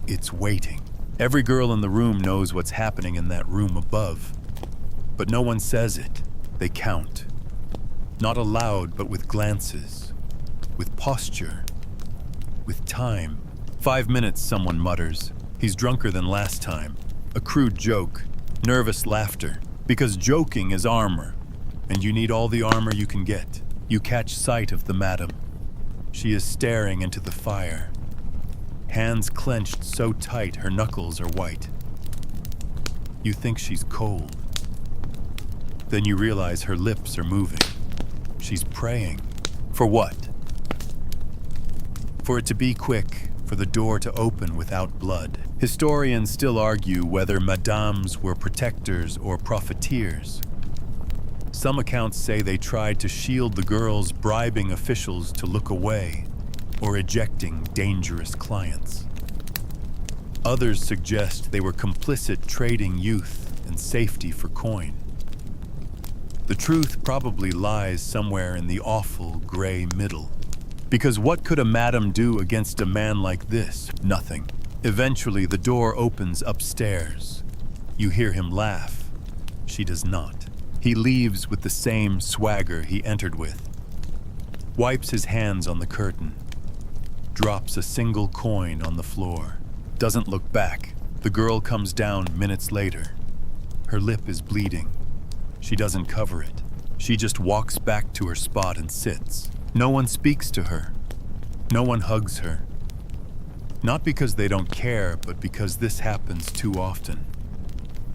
Speaker 1: it's waiting. Every girl in the room knows what's happening in that room above, but no one says it. They count. Not aloud, but with glances, with posture, with time. 5 minutes, someone mutters. He's drunker than last time. A crude joke, nervous laughter. Because joking is armor, and you need all the armor you can get. You catch sight of the madam. She is staring into the fire. Hands clenched so tight her knuckles are white. You think she's cold. Then you realize her lips are moving. She's praying. For what? For it to be quick, for the door to open without blood. Historians still argue whether madames were protectors or profiteers. Some accounts say they tried to shield the girls, bribing officials to look away or ejecting dangerous clients. Others suggest they were complicit, trading youth and safety for coin. The truth probably lies somewhere in the awful gray middle. Because what could a madam do against a man like this? Nothing. Eventually, the door opens upstairs. You hear him laugh. She does not. He leaves with the same swagger he entered with. Wipes his hands on the curtain. Drops a single coin on the floor. Doesn't look back. The girl comes down minutes later. Her lip is bleeding. She doesn't cover it. She just walks back to her spot and sits. No one speaks to her. No one hugs her. Not because they don't care, but because this happens too often.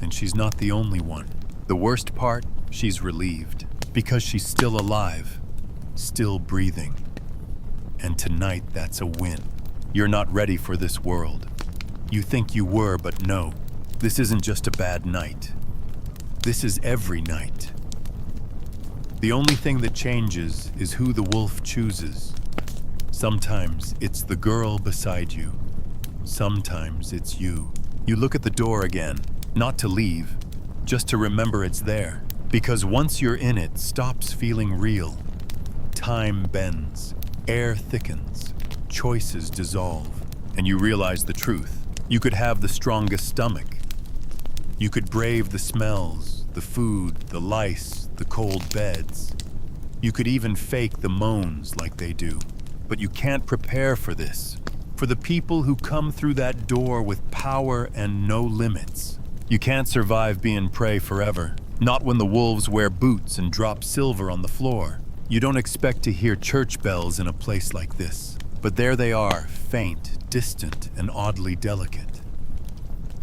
Speaker 1: And she's not the only one. The worst part, she's relieved. Because she's still alive. Still breathing. And tonight, that's a win. You're not ready for this world. You think you were, but no. This isn't just a bad night. This is every night. The only thing that changes is who the wolf chooses. Sometimes it's the girl beside you. Sometimes it's you. You look at the door again, not to leave, just to remember it's there. Because once you're in it, stops feeling real. Time bends, air thickens, choices dissolve, and you realize the truth. You could have the strongest stomach. You could brave the smells, the food, the lice, the cold beds. You could even fake the moans like they do. But you can't prepare for this. For the people who come through that door with power and no limits. You can't survive being prey forever. Not when the wolves wear boots and drop silver on the floor. You don't expect to hear church bells in a place like this. But there they are, faint, distant, and oddly delicate.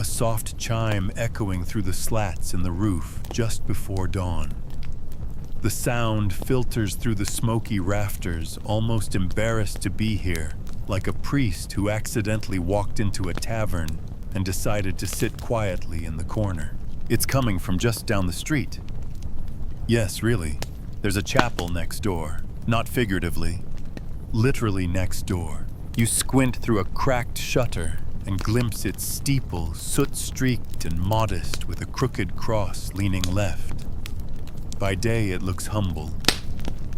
Speaker 1: A soft chime echoing through the slats in the roof just before dawn. The sound filters through the smoky rafters, almost embarrassed to be here, like a priest who accidentally walked into a tavern and decided to sit quietly in the corner. It's coming from just down the street. Yes, really. There's a chapel next door. Not figuratively. Literally next door. You squint through a cracked shutter and glimpse its steeple, soot-streaked and modest with a crooked cross leaning left. By day, it looks humble.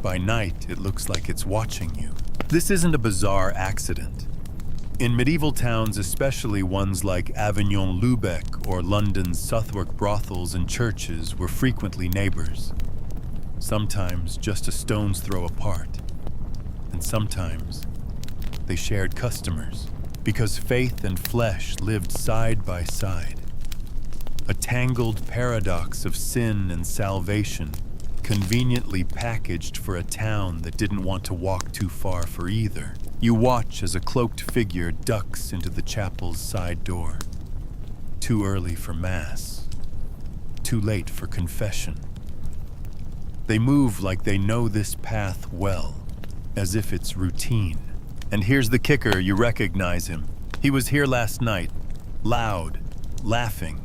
Speaker 1: By night, it looks like it's watching you. This isn't a bizarre accident. In medieval towns, especially ones like Avignon Lubeck or London's Southwark brothels and churches were frequently neighbors. Sometimes just a stone's throw apart. And sometimes they shared customers because faith and flesh lived side by side. A tangled paradox of sin and salvation, conveniently packaged for a town that didn't want to walk too far for either. You watch as a cloaked figure ducks into the chapel's side door. Too early for mass. Too late for confession. They move like they know this path well, as if it's routine. And here's the kicker, you recognize him. He was here last night, loud, laughing,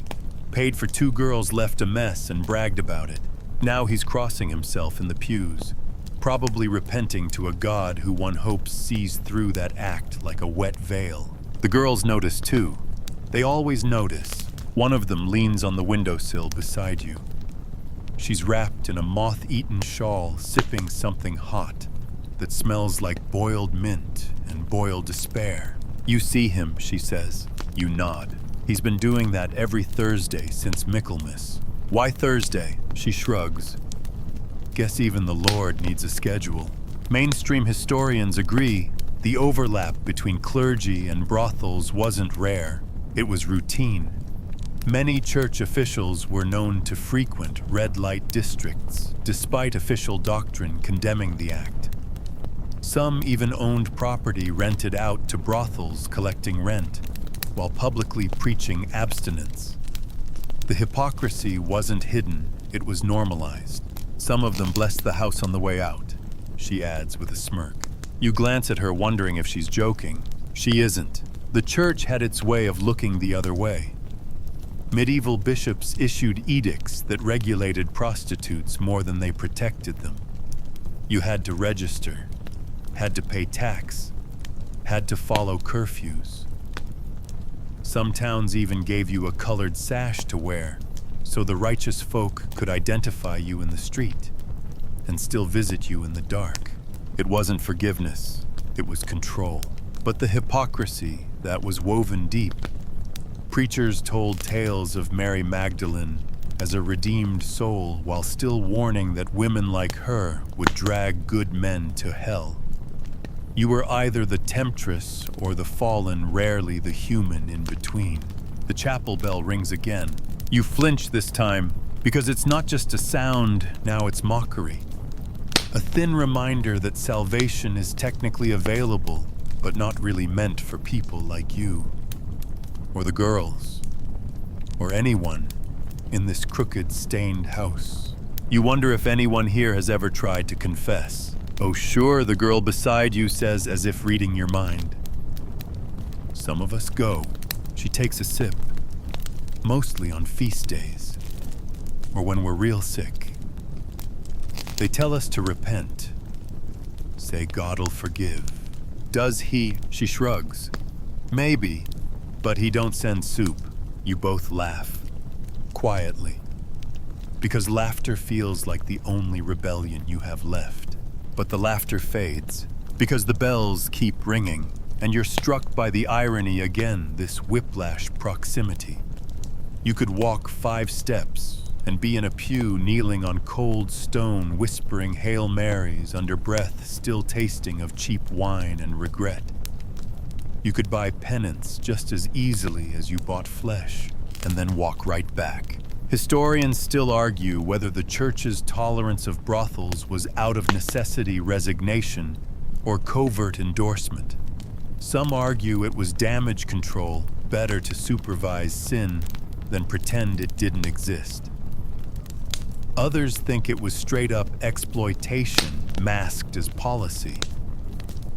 Speaker 1: paid for 2 girls left a mess and bragged about it. Now he's crossing himself in the pews, probably repenting to a God who one hopes sees through that act like a wet veil. The girls notice too. They always notice. One of them leans on the windowsill beside you. She's wrapped in a moth-eaten shawl, sipping something hot that smells like boiled mint and boiled despair. You see him, she says. You nod. He's been doing that every Thursday since Michaelmas. Why Thursday? She shrugs. Guess even the Lord needs a schedule. Mainstream historians agree the overlap between clergy and brothels wasn't rare. It was routine. Many church officials were known to frequent red light districts, despite official doctrine condemning the act. Some even owned property rented out to brothels collecting rent, while publicly preaching abstinence. The hypocrisy wasn't hidden, it was normalized. Some of them blessed the house on the way out, she adds with a smirk. You glance at her wondering if she's joking. She isn't. The church had its way of looking the other way. Medieval bishops issued edicts that regulated prostitutes more than they protected them. You had to register, had to pay tax, had to follow curfews. Some towns even gave you a colored sash to wear, so the righteous folk could identify you in the street and still visit you in the dark. It wasn't forgiveness, it was control. But the hypocrisy that was woven deep. Preachers told tales of Mary Magdalene as a redeemed soul while still warning that women like her would drag good men to hell. You were either the temptress or the fallen, rarely the human in between. The chapel bell rings again. You flinch this time because it's not just a sound, now it's mockery. A thin reminder that salvation is technically available, but not really meant for people like you, or the girls, or anyone in this crooked, stained house. You wonder if anyone here has ever tried to confess. Oh sure, the girl beside you says as if reading your mind. Some of us go. She takes a sip, mostly on feast days, or when we're real sick. They tell us to repent, say God'll forgive. Does he? She shrugs. Maybe, but he don't send soup. You both laugh, quietly, because laughter feels like the only rebellion you have left. But the laughter fades, because the bells keep ringing, and you're struck by the irony again, this whiplash proximity. You could walk 5 steps and be in a pew kneeling on cold stone, whispering Hail Marys under breath, still tasting of cheap wine and regret. You could buy penance just as easily as you bought flesh, and then walk right back. Historians still argue whether the church's tolerance of brothels was out of necessity resignation or covert endorsement. Some argue it was damage control, better to supervise sin than pretend it didn't exist. Others think it was straight-up exploitation masked as policy.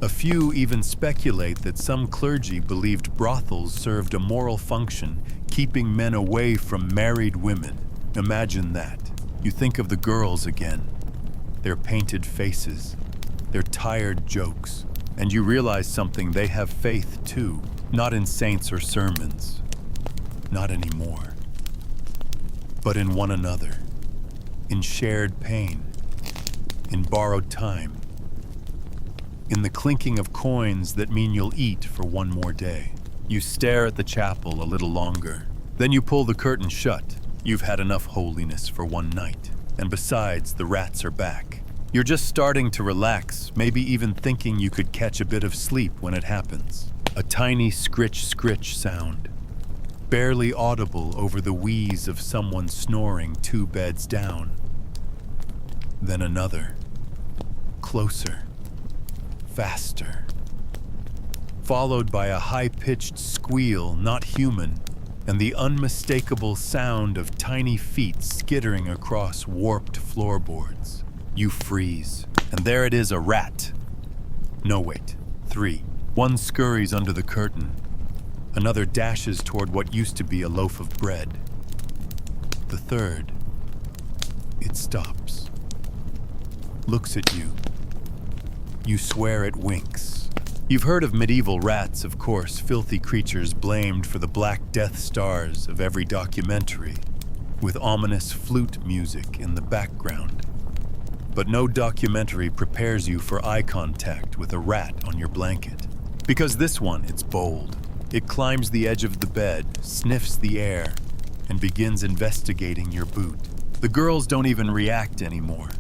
Speaker 1: A few even speculate that some clergy believed brothels served a moral function, keeping men away from married women. Imagine that. You think of the girls again, their painted faces, their tired jokes, and you realize something: they have faith too, not in saints or sermons, not anymore, but in one another, in shared pain, in borrowed time, in the clinking of coins that mean you'll eat for one more day. You stare at the chapel a little longer, then you pull the curtain shut. You've had enough holiness for one night, and besides, the rats are back. You're just starting to relax, maybe even thinking you could catch a bit of sleep when it happens. A tiny scritch sound, barely audible over the wheeze of someone snoring 2 beds down. Then another, closer, faster, followed by a high-pitched squeal, not human, and the unmistakable sound of tiny feet skittering across warped floorboards. You freeze, and there it is, a rat. No, wait, 3. One scurries under the curtain. Another dashes toward what used to be a loaf of bread. The third, it stops, looks at you. You swear it winks. You've heard of medieval rats, of course, filthy creatures blamed for the Black Death stars of every documentary, with ominous flute music in the background. But no documentary prepares you for eye contact with a rat on your blanket. Because this one, it's bold. It climbs the edge of the bed, sniffs the air, and begins investigating your boot. The girls don't even react anymore.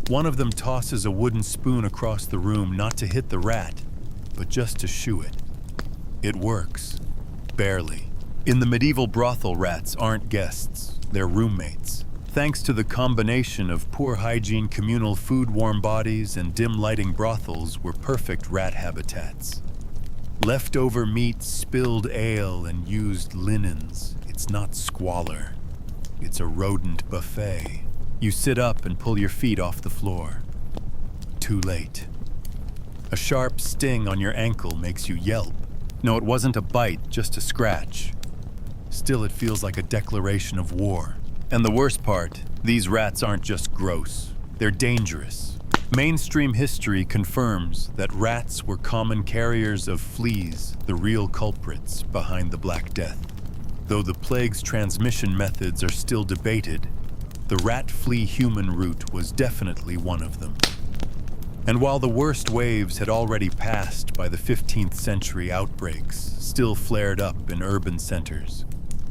Speaker 1: One of them tosses a wooden spoon across the room, not to hit the rat, but just to shoo it. It works. Barely. In the medieval brothel, rats aren't guests, they're roommates. Thanks to the combination of poor hygiene communal food-warm bodies and dim lighting, brothels were perfect rat habitats. Leftover meat, spilled ale, and used linens. It's not squalor. It's a rodent buffet. You sit up and pull your feet off the floor. Too late. A sharp sting on your ankle makes you yelp. No, it wasn't a bite, just a scratch. Still, it feels like a declaration of war. And the worst part, these rats aren't just gross. They're dangerous. Mainstream history confirms that rats were common carriers of fleas, the real culprits behind the Black Death. Though the plague's transmission methods are still debated, the rat-flea-human route was definitely one of them. And while the worst waves had already passed by the 15th century, outbreaks still flared up in urban centers,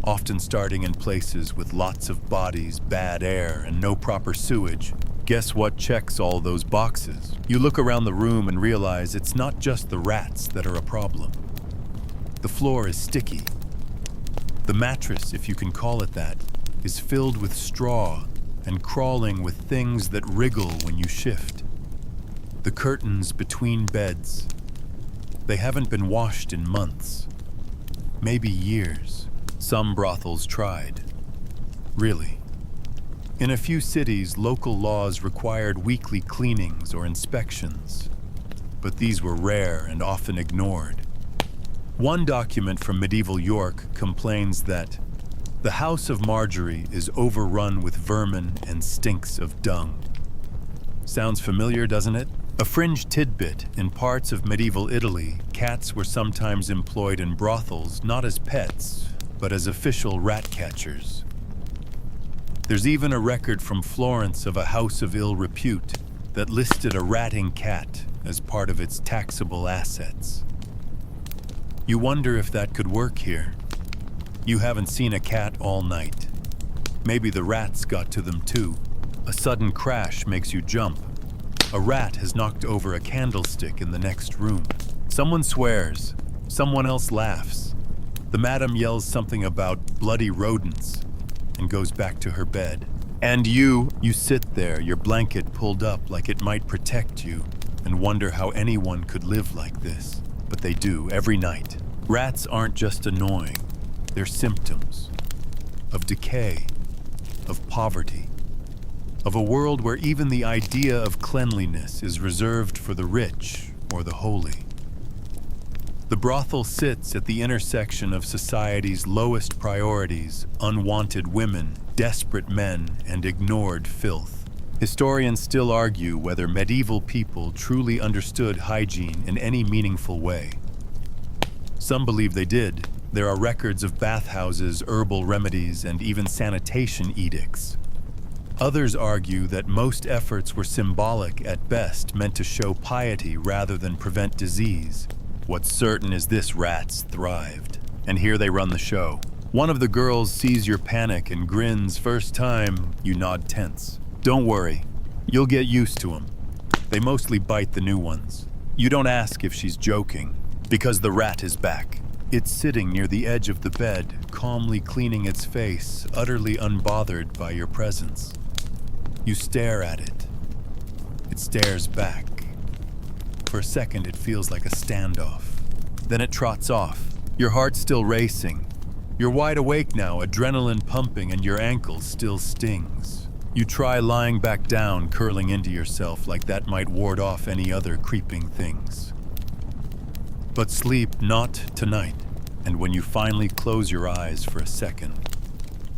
Speaker 1: often starting in places with lots of bodies, bad air, and no proper sewage. Guess what checks all those boxes? You look around the room and realize it's not just the rats that are a problem. The floor is sticky. The mattress, if you can call it that, is filled with straw and crawling with things that wriggle when you shift. The curtains between beds, they haven't been washed in months, maybe years. Some brothels tried. Really. In a few cities, local laws required weekly cleanings or inspections, but these were rare and often ignored. One document from medieval York complains that the house of Marjorie is overrun with vermin and stinks of dung. Sounds familiar, doesn't it? A fringe tidbit: in parts of medieval Italy, cats were sometimes employed in brothels not as pets, but as official rat catchers. There's even a record from Florence of a house of ill repute that listed a ratting cat as part of its taxable assets. You wonder if that could work here. You haven't seen a cat all night. Maybe the rats got to them too. A sudden crash makes you jump. A rat has knocked over a candlestick in the next room. Someone swears. Someone else laughs. The madam yells something about bloody rodents and goes back to her bed. And you sit there, your blanket pulled up like it might protect you, and wonder how anyone could live like this. But they do, every night. Rats aren't just annoying. They're symptoms of decay, of poverty, of a world where even the idea of cleanliness is reserved for the rich or the holy. The brothel sits at the intersection of society's lowest priorities: unwanted women, desperate men, and ignored filth. Historians still argue whether medieval people truly understood hygiene in any meaningful way. Some believe they did. There are records of bathhouses, herbal remedies, and even sanitation edicts. Others argue that most efforts were symbolic at best, meant to show piety rather than prevent disease. What's certain is this: rats thrived. And here they run the show. One of the girls sees your panic and grins. First time, you nod tense. Don't worry, you'll get used to them. They mostly bite the new ones. You don't ask if she's joking, because the rat is back. It's sitting near the edge of the bed, calmly cleaning its face, utterly unbothered by your presence. You stare at it. It stares back. For a second, it feels like a standoff. Then it trots off, your heart still racing. You're wide awake now, adrenaline pumping, and your ankle still stings. You try lying back down, curling into yourself like that might ward off any other creeping things. But sleep not tonight. And when you finally close your eyes for a second,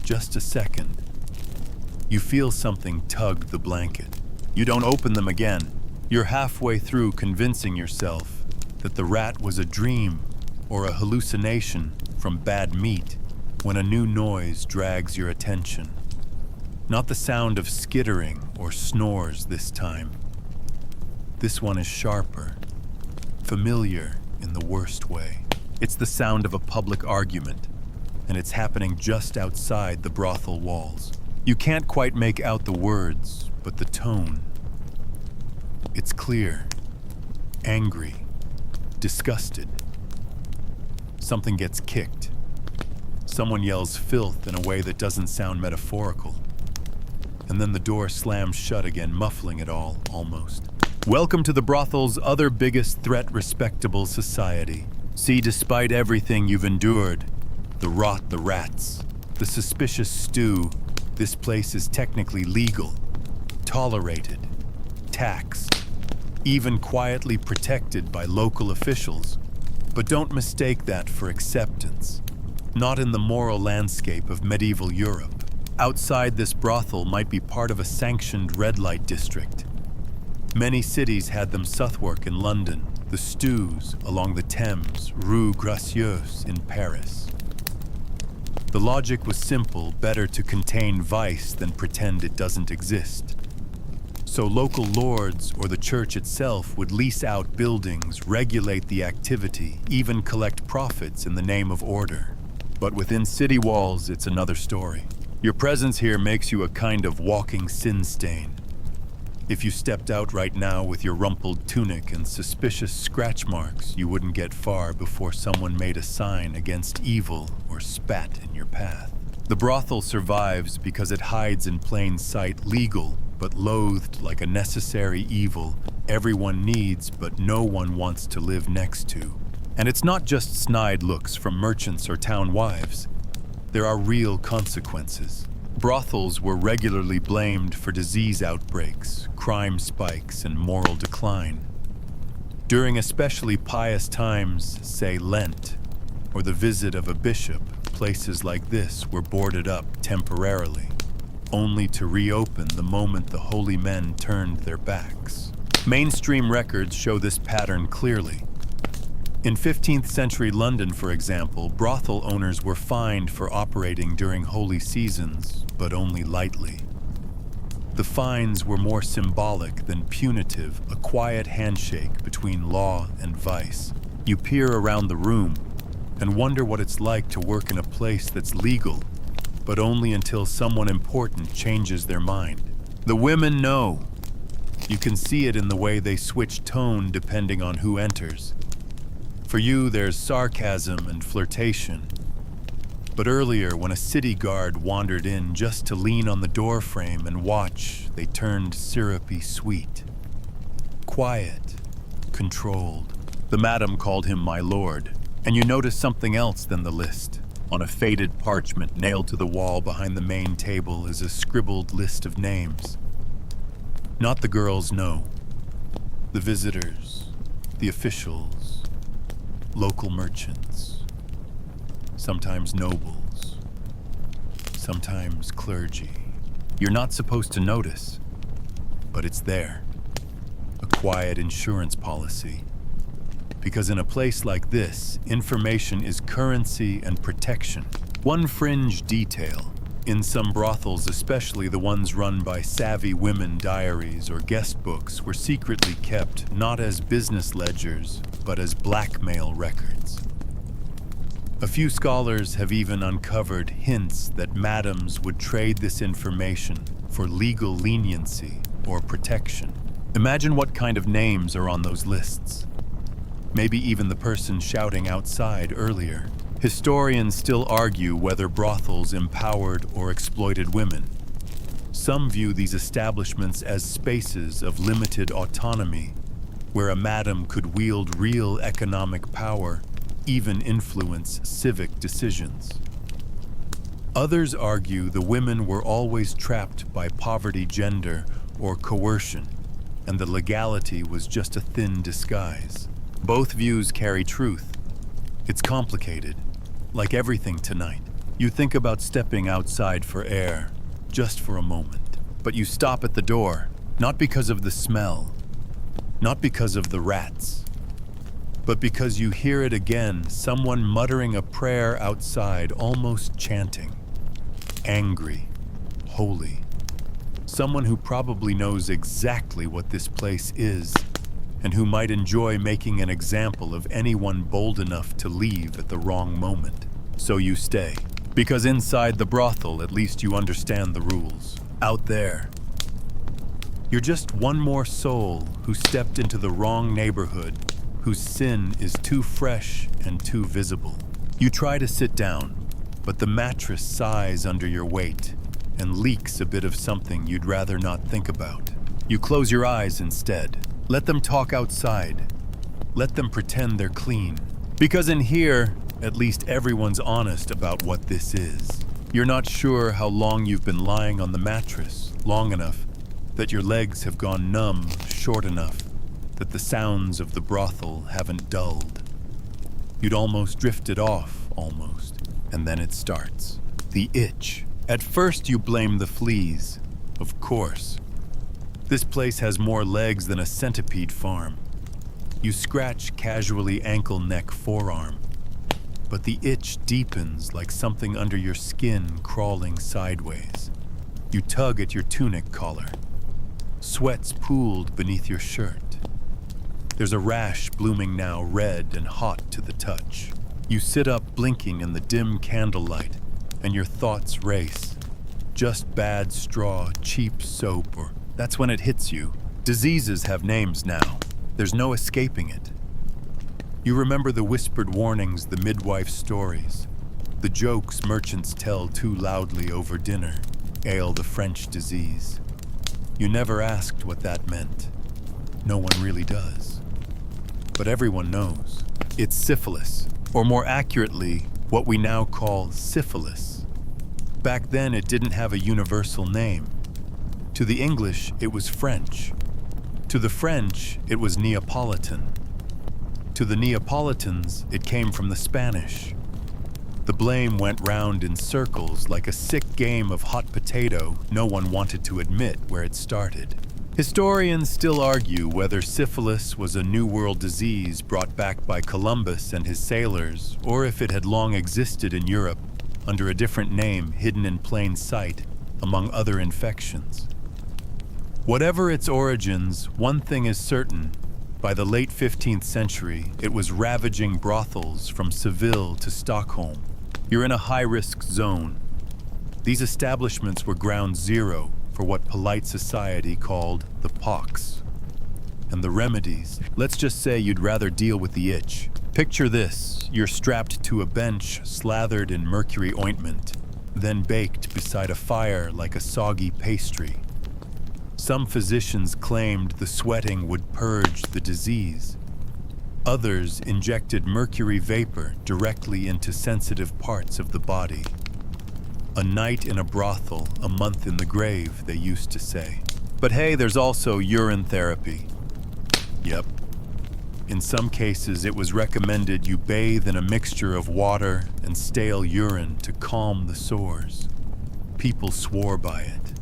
Speaker 1: just a second, you feel something tug the blanket. You don't open them again. You're halfway through convincing yourself that the rat was a dream or a hallucination from bad meat when a new noise drags your attention. Not the sound of skittering or snores this time. This one is sharper, familiar in the worst way. It's the sound of a public argument, and it's happening just outside the brothel walls. You can't quite make out the words, but the tone. It's clear, angry, disgusted. Something gets kicked. Someone yells filth in a way that doesn't sound metaphorical. And then the door slams shut again, muffling it all, almost. Welcome to the brothel's other biggest threat, respectable society. See, despite everything you've endured, the rot, the rats, the suspicious stew, this place is technically legal, tolerated, taxed, even quietly protected by local officials. But don't mistake that for acceptance. Not in the moral landscape of medieval Europe. Outside this brothel might be part of a sanctioned red light district. Many cities had them. Southwark in London, the stews along the Thames, Rue Gracieuse in Paris. The logic was simple: better to contain vice than pretend it doesn't exist. So local lords or the church itself would lease out buildings, regulate the activity, even collect profits in the name of order. But within city walls, it's another story. Your presence here makes you a kind of walking sin stain. If you stepped out right now with your rumpled tunic and suspicious scratch marks, you wouldn't get far before someone made a sign against evil or spat in your path. The brothel survives because it hides in plain sight, legal, but loathed like a necessary evil everyone needs but no one wants to live next to. And it's not just snide looks from merchants or town wives. There are real consequences. Brothels were regularly blamed for disease outbreaks, crime spikes, and moral decline. During especially pious times, say Lent, or the visit of a bishop, places like this were boarded up temporarily, only to reopen the moment the holy men turned their backs. Mainstream records show this pattern clearly. In 15th century London, for example, brothel owners were fined for operating during holy seasons, but only lightly. The fines were more symbolic than punitive, a quiet handshake between law and vice. You peer around the room and wonder what it's like to work in a place that's legal, but only until someone important changes their mind. The women know. You can see it in the way they switch tone depending on who enters. For you, there's sarcasm and flirtation. But earlier, when a city guard wandered in just to lean on the doorframe and watch, they turned syrupy sweet. Quiet, controlled. The madam called him my lord, and you notice something else than the list. On a faded parchment nailed to the wall behind the main table is a scribbled list of names. Not the girls, no. The visitors, the officials, local merchants, sometimes nobles, sometimes clergy. You're not supposed to notice, but it's there. A quiet insurance policy. Because in a place like this, information is currency and protection. One fringe detail. In some brothels, especially the ones run by savvy women, diaries or guest books were secretly kept not as business ledgers, but as blackmail records. A few scholars have even uncovered hints that madams would trade this information for legal leniency or protection. Imagine what kind of names are on those lists. Maybe even the person shouting outside earlier. Historians still argue whether brothels empowered or exploited women. Some view these establishments as spaces of limited autonomy, where a madam could wield real economic power, even influence civic decisions. Others argue the women were always trapped by poverty, gender, or coercion, and the legality was just a thin disguise. Both views carry truth. It's complicated. Like everything tonight, you think about stepping outside for air, just for a moment. But you stop at the door, not because of the smell, not because of the rats, but because you hear it again, someone muttering a prayer outside, almost chanting. Angry, holy. Someone who probably knows exactly what this place is, and who might enjoy making an example of anyone bold enough to leave at the wrong moment. So you stay. Because inside the brothel, at least you understand the rules. Out there, you're just one more soul who stepped into the wrong neighborhood, whose sin is too fresh and too visible. You try to sit down, but the mattress sighs under your weight and leaks a bit of something you'd rather not think about. You close your eyes instead. Let them talk outside. Let them pretend they're clean. Because in here, at least everyone's honest about what this is. You're not sure how long you've been lying on the mattress, long enough that your legs have gone numb, short enough that the sounds of the brothel haven't dulled. You'd almost drifted off, and then it starts. The itch. At first you blame the fleas, of course. This place has more legs than a centipede farm. You scratch casually ankle, neck, forearm, but the itch deepens like something under your skin crawling sideways. You tug at your tunic collar. Sweat's pooled beneath your shirt. There's a rash blooming now, red and hot to the touch. You sit up blinking in the dim candlelight, and your thoughts race. Just bad straw, cheap soap, or that's when it hits you. Diseases have names now. There's no escaping it. You remember the whispered warnings, the midwife stories, the jokes merchants tell too loudly over dinner, ail the French disease. You never asked what that meant. No one really does. But everyone knows. It's syphilis, or more accurately, what we now call syphilis. Back then, it didn't have a universal name. To the English, it was French. To the French, it was Neapolitan. To the Neapolitans, it came from the Spanish. The blame went round in circles like a sick game of hot potato no one wanted to admit where it started. Historians still argue whether syphilis was a New World disease brought back by Columbus and his sailors, or if it had long existed in Europe under a different name hidden in plain sight among other infections. Whatever its origins, one thing is certain. By the late 15th century, it was ravaging brothels from Seville to Stockholm. You're in a high-risk zone. These establishments were ground zero for what polite society called the pox. And the remedies, let's just say you'd rather deal with the itch. Picture this, you're strapped to a bench slathered in mercury ointment, then baked beside a fire like a soggy pastry. Some physicians claimed the sweating would purge the disease. Others injected mercury vapor directly into sensitive parts of the body. A night in a brothel, a month in the grave, they used to say. But hey, there's also urine therapy. Yep. In some cases, it was recommended you bathe in a mixture of water and stale urine to calm the sores. People swore by it.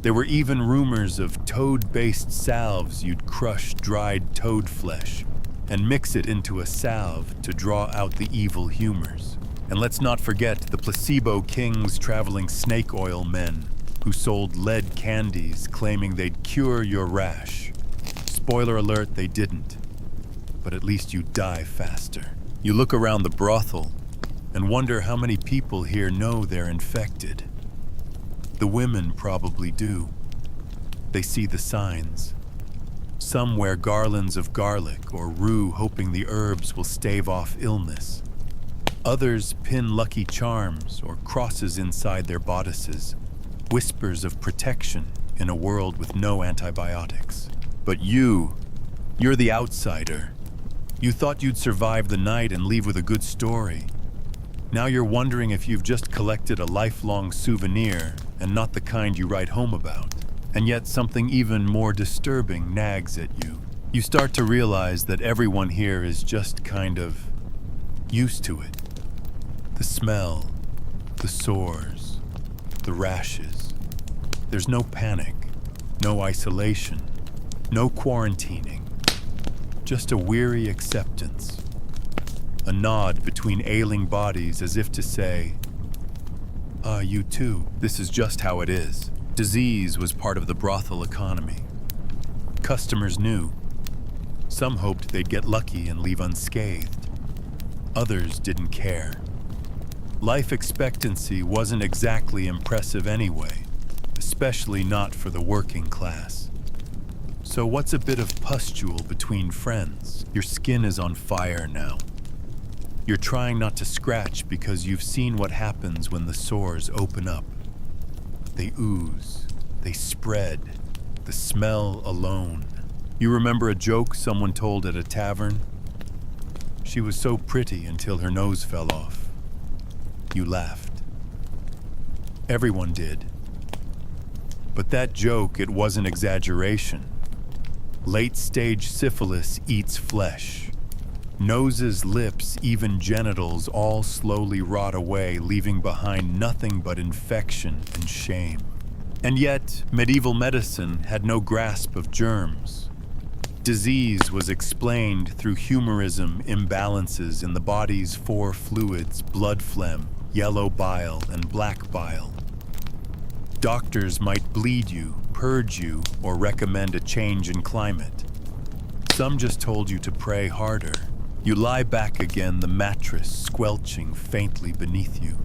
Speaker 1: There were even rumors of toad-based salves you'd crush dried toad flesh and mix it into a salve to draw out the evil humors. And let's not forget the placebo kings traveling snake oil men who sold lead candies claiming they'd cure your rash. Spoiler alert, they didn't. But at least you die faster. You look around the brothel and wonder how many people here know they're infected. The women probably do. They see the signs. Some wear garlands of garlic or rue hoping the herbs will stave off illness. Others pin lucky charms or crosses inside their bodices, whispers of protection in a world with no antibiotics. But you're the outsider. You thought you'd survive the night and leave with a good story. Now you're wondering if you've just collected a lifelong souvenir and not the kind you write home about. And yet something even more disturbing nags at you. You start to realize that everyone here is just kind of used to it. The smell, the sores, the rashes. There's no panic, no isolation, no quarantining. Just a weary acceptance. A nod between ailing bodies as if to say, you too. This is just how it is. Disease was part of the brothel economy. Customers knew. Some hoped they'd get lucky and leave unscathed. Others didn't care. Life expectancy wasn't exactly impressive anyway, especially not for the working class. So what's a bit of pustule between friends? Your skin is on fire now. You're trying not to scratch because you've seen what happens when the sores open up. They ooze, they spread, the smell alone. You remember a joke someone told at a tavern? She was so pretty until her nose fell off. You laughed. Everyone did. But that joke, it wasn't exaggeration. Late-stage syphilis eats flesh. Noses, lips, even genitals all slowly rot away, leaving behind nothing but infection and shame. And yet, medieval medicine had no grasp of germs. Disease was explained through humorism imbalances in the body's four fluids: blood phlegm, yellow bile, and black bile. Doctors might bleed you, purge you, or recommend a change in climate. Some just told you to pray harder. You lie back again, the mattress squelching faintly beneath you.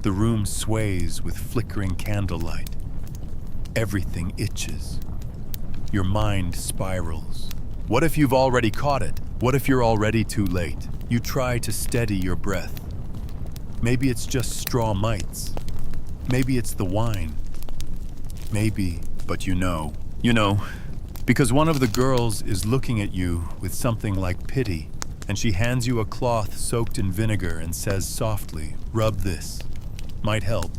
Speaker 1: The room sways with flickering candlelight. Everything itches. Your mind spirals. What if you've already caught it? What if you're already too late? You try to steady your breath. Maybe it's just straw mites. Maybe it's the wine. Maybe, but you know, because one of the girls is looking at you with something like pity, and she hands you a cloth soaked in vinegar and says softly, "Rub this. Might help.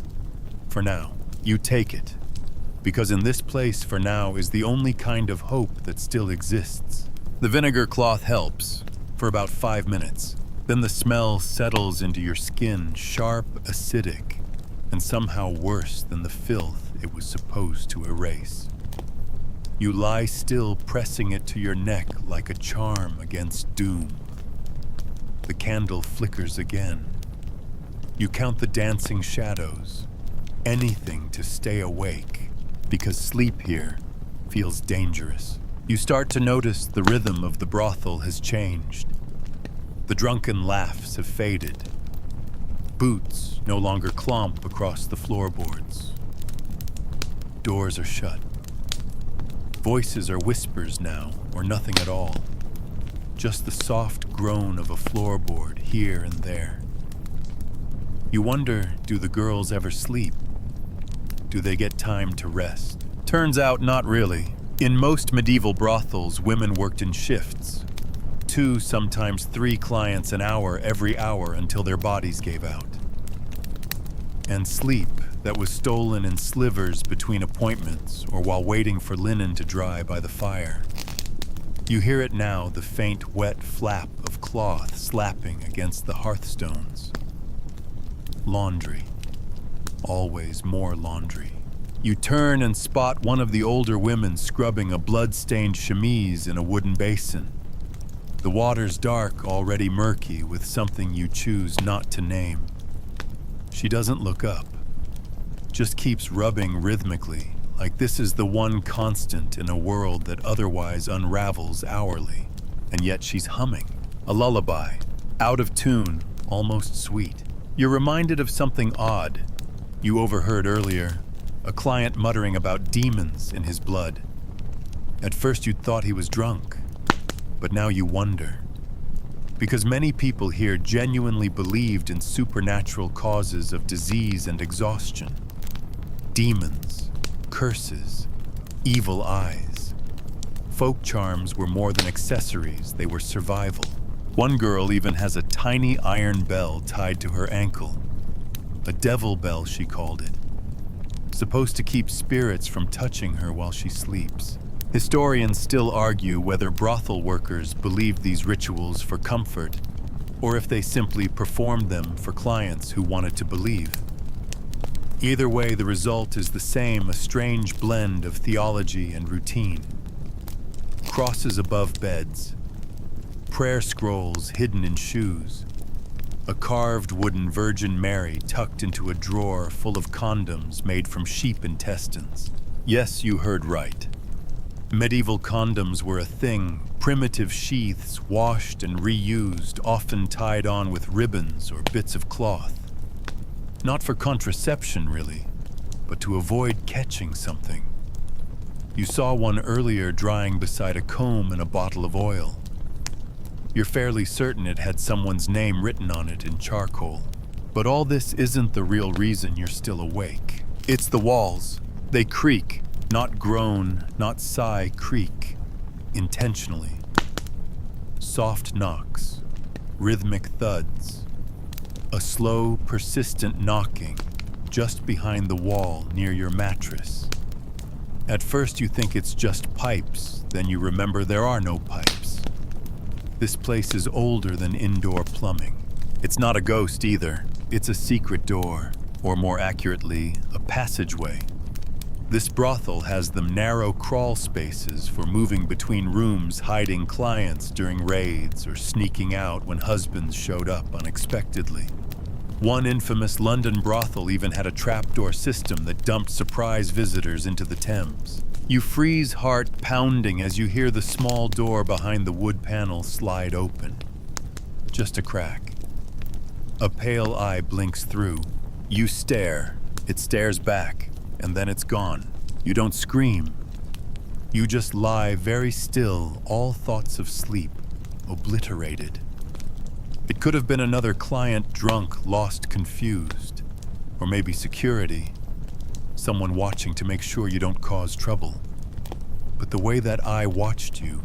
Speaker 1: For now." You take it, because in this place for now is the only kind of hope that still exists. The vinegar cloth helps, for about 5 minutes. Then the smell settles into your skin, sharp, acidic, and somehow worse than the filth it was supposed to erase. You lie still, pressing it to your neck like a charm against doom. The candle flickers again. You count the dancing shadows, anything to stay awake, because sleep here feels dangerous. You start to notice the rhythm of the brothel has changed. The drunken laughs have faded. Boots no longer clomp across the floorboards. Doors are shut. Voices are whispers now, or nothing at all. Just the soft groan of a floorboard here and there. You wonder, do the girls ever sleep? Do they get time to rest? Turns out not really. In most medieval brothels, women worked in shifts. 2, sometimes 3 clients an hour every hour until their bodies gave out. And sleep, that was stolen in slivers between appointments or while waiting for linen to dry by the fire. You hear it now, the faint, wet flap of cloth slapping against the hearthstones. Laundry. Always more laundry. You turn and spot one of the older women scrubbing a blood-stained chemise in a wooden basin. The water's dark, already murky, with something you choose not to name. She doesn't look up, just keeps rubbing rhythmically, like this is the one constant in a world that otherwise unravels hourly. And yet she's humming, a lullaby, out of tune, almost sweet. You're reminded of something odd you overheard earlier, a client muttering about demons in his blood. At first you'd thought he was drunk, but now you wonder. Because many people here genuinely believed in supernatural causes of disease and exhaustion. Demons, curses, evil eyes. Folk charms were more than accessories, they were survival. One girl even has a tiny iron bell tied to her ankle. A devil bell, she called it. Supposed to keep spirits from touching her while she sleeps. Historians still argue whether brothel workers believed these rituals for comfort, or if they simply performed them for clients who wanted to believe. Either way, the result is the same, a strange blend of theology and routine. Crosses above beds, prayer scrolls hidden in shoes, a carved wooden Virgin Mary tucked into a drawer full of condoms made from sheep intestines. Yes, you heard right. Medieval condoms were a thing, primitive sheaths washed and reused, often tied on with ribbons or bits of cloth. Not for contraception, really, but to avoid catching something. You saw one earlier drying beside a comb and a bottle of oil. You're fairly certain it had someone's name written on it in charcoal. But all this isn't the real reason you're still awake. It's the walls. They creak, not groan, not sigh, creak, intentionally. Soft knocks, rhythmic thuds. A slow, persistent knocking just behind the wall near your mattress. At first you think it's just pipes, then you remember there are no pipes. This place is older than indoor plumbing. It's not a ghost either. It's a secret door, or more accurately, a passageway. This brothel has them narrow crawl spaces for moving between rooms, hiding clients during raids or sneaking out when husbands showed up unexpectedly. One infamous London brothel even had a trapdoor system that dumped surprise visitors into the Thames. You freeze, heart pounding, as you hear the small door behind the wood panel slide open. Just a crack. A pale eye blinks through. You stare. It stares back, and then it's gone. You don't scream. You just lie very still, all thoughts of sleep obliterated. It could have been another client, drunk, lost, confused. Or maybe security. Someone watching to make sure you don't cause trouble. But the way that eye watched you,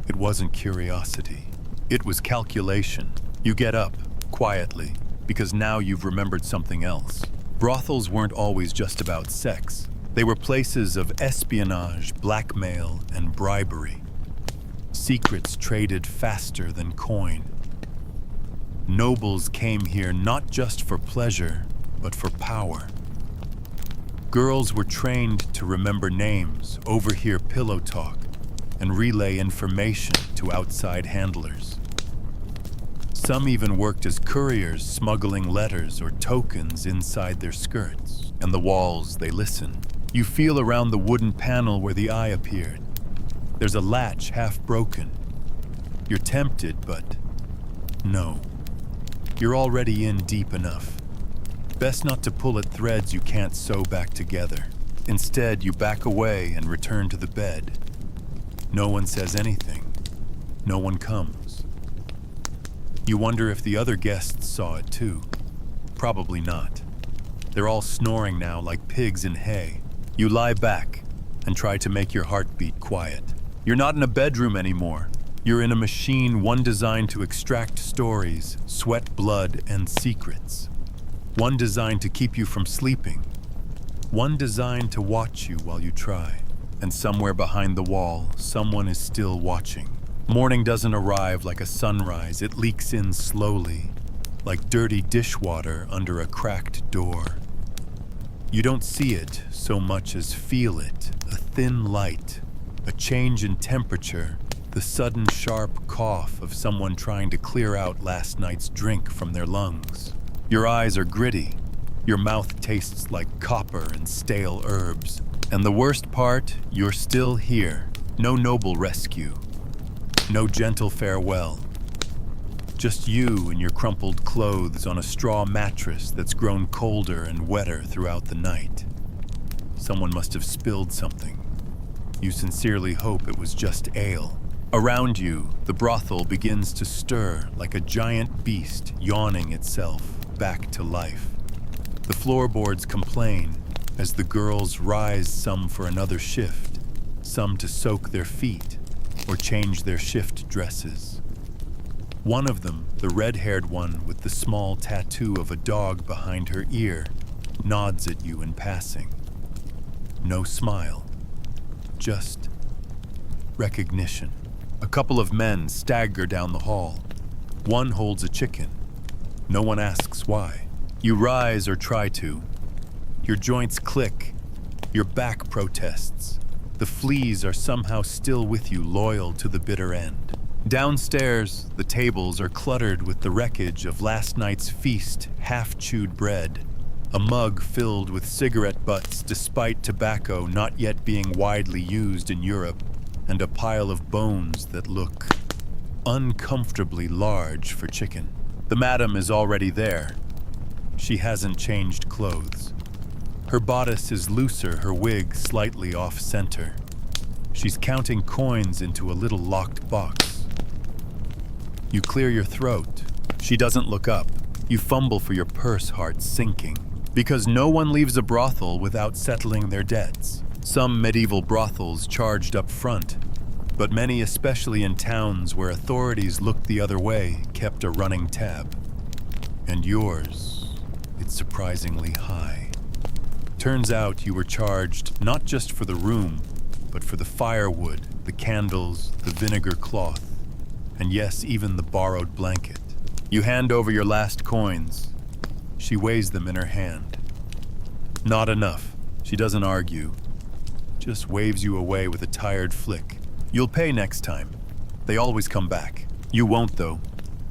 Speaker 1: it wasn't curiosity. It was calculation. You get up, quietly, because now you've remembered something else. Brothels weren't always just about sex. They were places of espionage, blackmail, and bribery. Secrets traded faster than coin. Nobles came here not just for pleasure, but for power. Girls were trained to remember names, overhear pillow talk, and relay information to outside handlers. Some even worked as couriers, smuggling letters or tokens inside their skirts. And the walls, they listened. You feel around the wooden panel where the eye appeared. There's a latch half broken. You're tempted, but no. You're already in deep enough. Best not to pull at threads you can't sew back together. Instead, you back away and return to the bed. No one says anything. No one comes. You wonder if the other guests saw it too. Probably not. They're all snoring now like pigs in hay. You lie back and try to make your heartbeat quiet. You're not in a bedroom anymore. You're in a machine, one designed to extract stories, sweat blood, and secrets. One designed to keep you from sleeping, One designed to watch you while you try. And somewhere behind the wall, someone is still watching. Morning doesn't arrive like a sunrise, it leaks in slowly, like dirty dishwater under a cracked door. You don't see it so much as feel it, a thin light, a change in temperature, the sudden sharp cough of someone trying to clear out last night's drink from their lungs. Your eyes are gritty, your mouth tastes like copper and stale herbs. And the worst part, you're still here. No noble rescue. No gentle farewell. Just you in your crumpled clothes on a straw mattress that's grown colder and wetter throughout the night. Someone must have spilled something. You sincerely hope it was just ale. Around you, the brothel begins to stir like a giant beast yawning itself back to life. The floorboards complain as the girls rise, some for another shift, some to soak their feet or change their shift dresses. One of them, the red-haired one with the small tattoo of a dog behind her ear, nods at you in passing. No smile, just recognition. A couple of men stagger down the hall. One holds a chicken. No one asks why. You rise or try to. Your joints click. Your back protests. The fleas are somehow still with you, loyal to the bitter end. Downstairs, the tables are cluttered with the wreckage of last night's feast, half-chewed bread. A mug filled with cigarette butts despite tobacco not yet being widely used in Europe, and a pile of bones that look uncomfortably large for chicken. The madam is already there. She hasn't changed clothes. Her bodice is looser, her wig slightly off-center. She's counting coins into a little locked box. You clear your throat. She doesn't look up. You fumble for your purse, heart sinking. Because no one leaves a brothel without settling their debts. Some medieval brothels charged up front, but many, especially in towns where authorities looked the other way, kept a running tab. And yours, it's surprisingly high. Turns out you were charged not just for the room, but for the firewood, the candles, the vinegar cloth, and yes, even the borrowed blanket. You hand over your last coins. She weighs them in her hand. Not enough. She doesn't argue. Just waves you away with a tired flick. You'll pay next time. They always come back. You won't, though.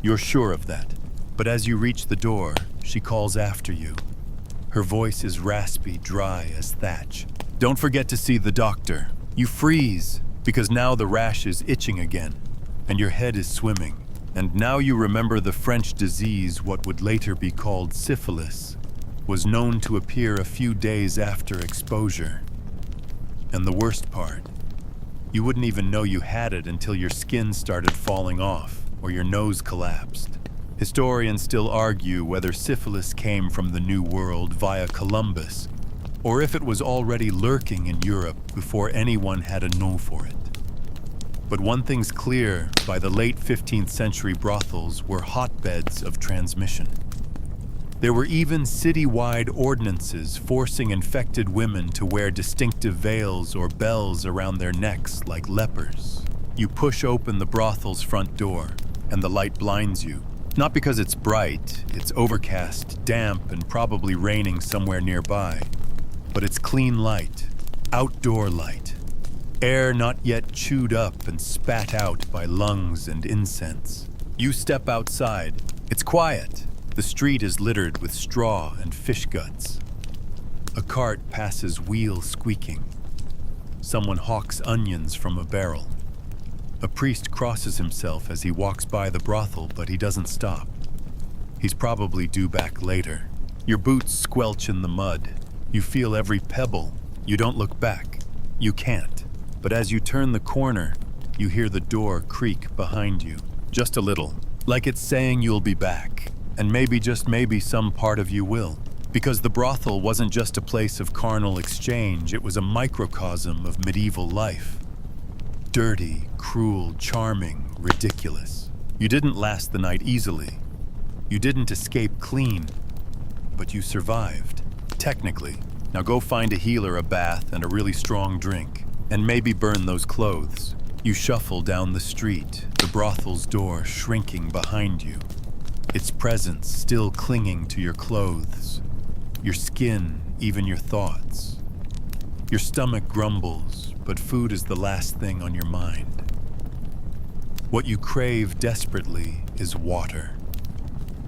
Speaker 1: You're sure of that. But as you reach the door, she calls after you. Her voice is raspy, dry as thatch. Don't forget to see the doctor. You freeze, because now the rash is itching again, and your head is swimming. And now you remember the French disease, what would later be called syphilis, was known to appear a few days after exposure. And the worst part, you wouldn't even know you had it until your skin started falling off or your nose collapsed. Historians still argue whether syphilis came from the New World via Columbus, or if it was already lurking in Europe before anyone had a nom for it. But one thing's clear, by the late 15th century brothels were hotbeds of transmission. There were even city-wide ordinances forcing infected women to wear distinctive veils or bells around their necks like lepers. You push open the brothel's front door, and the light blinds you. Not because it's bright, it's overcast, damp, and probably raining somewhere nearby. But it's clean light, outdoor light. Air not yet chewed up and spat out by lungs and incense. You step outside. It's quiet. The street is littered with straw and fish guts. A cart passes, wheel squeaking. Someone hawks onions from a barrel. A priest crosses himself as he walks by the brothel, but he doesn't stop. He's probably due back later. Your boots squelch in the mud. You feel every pebble. You don't look back. You can't. But as you turn the corner, you hear the door creak behind you. Just a little. Like it's saying you'll be back. And maybe, just maybe, some part of you will. Because the brothel wasn't just a place of carnal exchange, it was a microcosm of medieval life. Dirty, cruel, charming, ridiculous. You didn't last the night easily. You didn't escape clean, but you survived. Technically, Now go find a healer a bath and a really strong drink, and maybe burn those clothes. You shuffle down the street, the brothel's door shrinking behind you, its presence still clinging to your clothes, your skin, even your thoughts. Your stomach grumbles, but food is the last thing on your mind. What you crave desperately is water.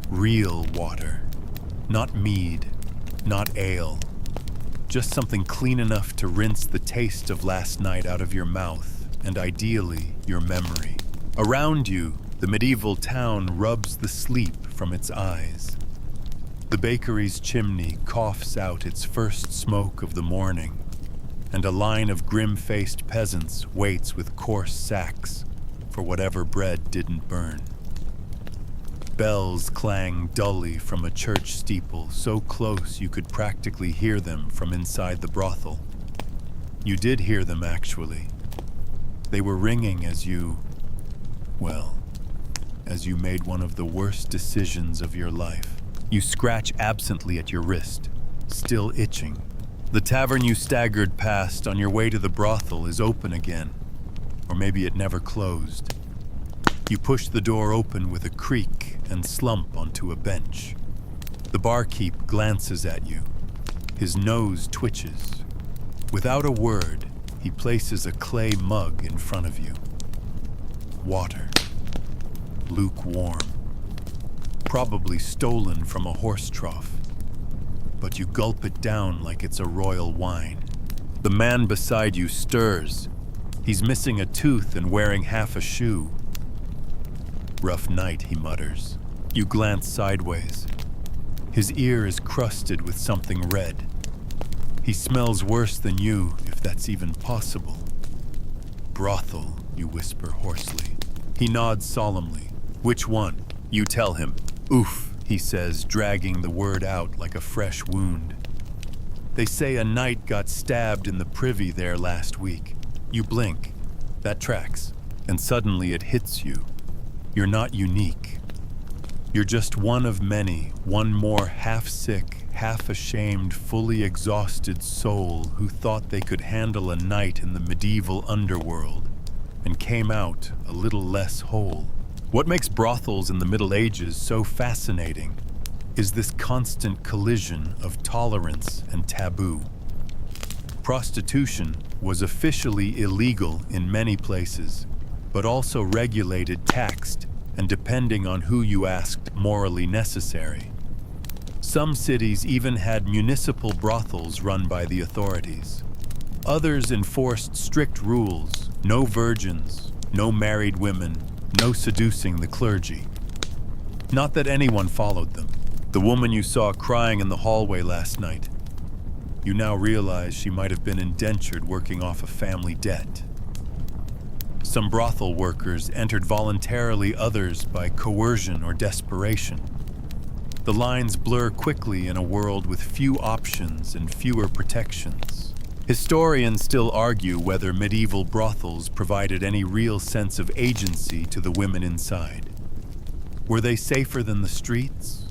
Speaker 1: Real water. Not mead, not ale. Just something clean enough to rinse the taste of last night out of your mouth, and ideally, your memory. Around you, the medieval town rubs the sleep from its eyes. The bakery's chimney coughs out its first smoke of the morning, and a line of grim-faced peasants waits with coarse sacks for whatever bread didn't burn. Bells clang dully from a church steeple, so close you could practically hear them from inside the brothel. You did hear them, actually. They were ringing as you made one of the worst decisions of your life. You scratch absently at your wrist, still itching. The tavern you staggered past on your way to the brothel is open again, or maybe it never closed. You push the door open with a creak and slump onto a bench. The barkeep glances at you. His nose twitches. Without a word, he places a clay mug in front of you. Water. Lukewarm. Probably stolen from a horse trough. But you gulp it down like it's a royal wine. The man beside you stirs. He's missing a tooth and wearing half a shoe. Rough night, he mutters. You glance sideways. His ear is crusted with something red. He smells worse than you, if that's even possible. Brothel, you whisper hoarsely. He nods solemnly. Which one? You tell him. Oof, he says, dragging the word out like a fresh wound. They say a knight got stabbed in the privy there last week. You blink. That tracks. And suddenly it hits you. You're not unique. You're just one of many, one more half-sick, half-ashamed, fully exhausted soul who thought they could handle a night in the medieval underworld and came out a little less whole. What makes brothels in the Middle Ages so fascinating is this constant collision of tolerance and taboo. Prostitution was officially illegal in many places, but also regulated, taxed, and depending on who you asked, morally necessary. Some cities even had municipal brothels run by the authorities. Others enforced strict rules: no virgins, no married women, no seducing the clergy. Not that anyone followed them. The woman you saw crying in the hallway last night, you now realize she might have been indentured working off a family debt. Some brothel workers entered voluntarily, others by coercion or desperation. The lines blur quickly in a world with few options and fewer protections. Historians still argue whether medieval brothels provided any real sense of agency to the women inside. Were they safer than the streets?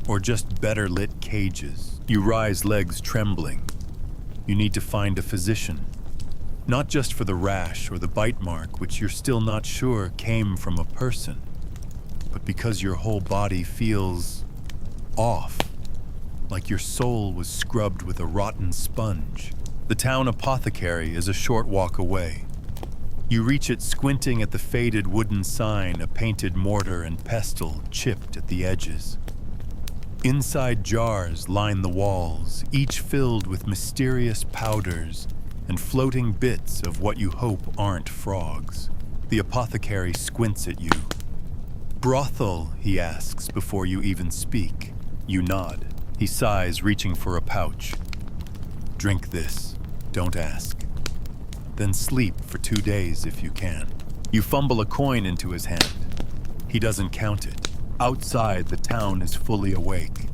Speaker 1: Or just better lit cages? You rise, legs trembling. You need to find a physician. Not just for the rash or the bite mark, which you're still not sure came from a person, but because your whole body feels off, like your soul was scrubbed with a rotten sponge. The town apothecary is a short walk away. You reach it squinting at the faded wooden sign, a painted mortar and pestle chipped at the edges. Inside jars line the walls, each filled with mysterious powders and floating bits of what you hope aren't frogs. The apothecary squints at you. Brothel, he asks before you even speak. You nod. He sighs, reaching for a pouch. Drink this. Don't ask. Then sleep for 2 days if you can. You fumble a coin into his hand. He doesn't count it. Outside, the town is fully awake.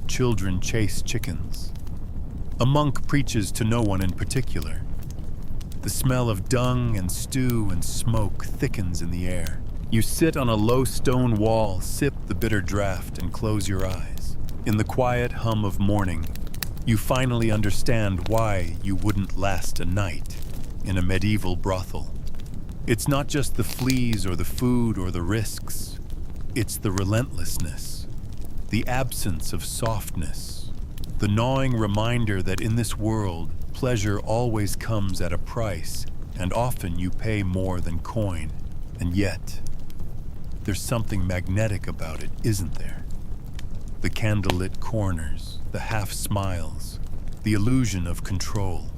Speaker 1: Children chase chickens. A monk preaches to no one in particular. The smell of dung and stew and smoke thickens in the air. You sit on a low stone wall, sip the bitter draft, and close your eyes. In the quiet hum of morning, You finally understand why you wouldn't last a night in a medieval brothel. It's not just the fleas or the food or the risks. It's the relentlessness, the absence of softness, the gnawing reminder that in this world, pleasure always comes at a price, and often you pay more than coin. And yet, there's something magnetic about it, isn't there? The candlelit corners, the half smiles, the illusion of control.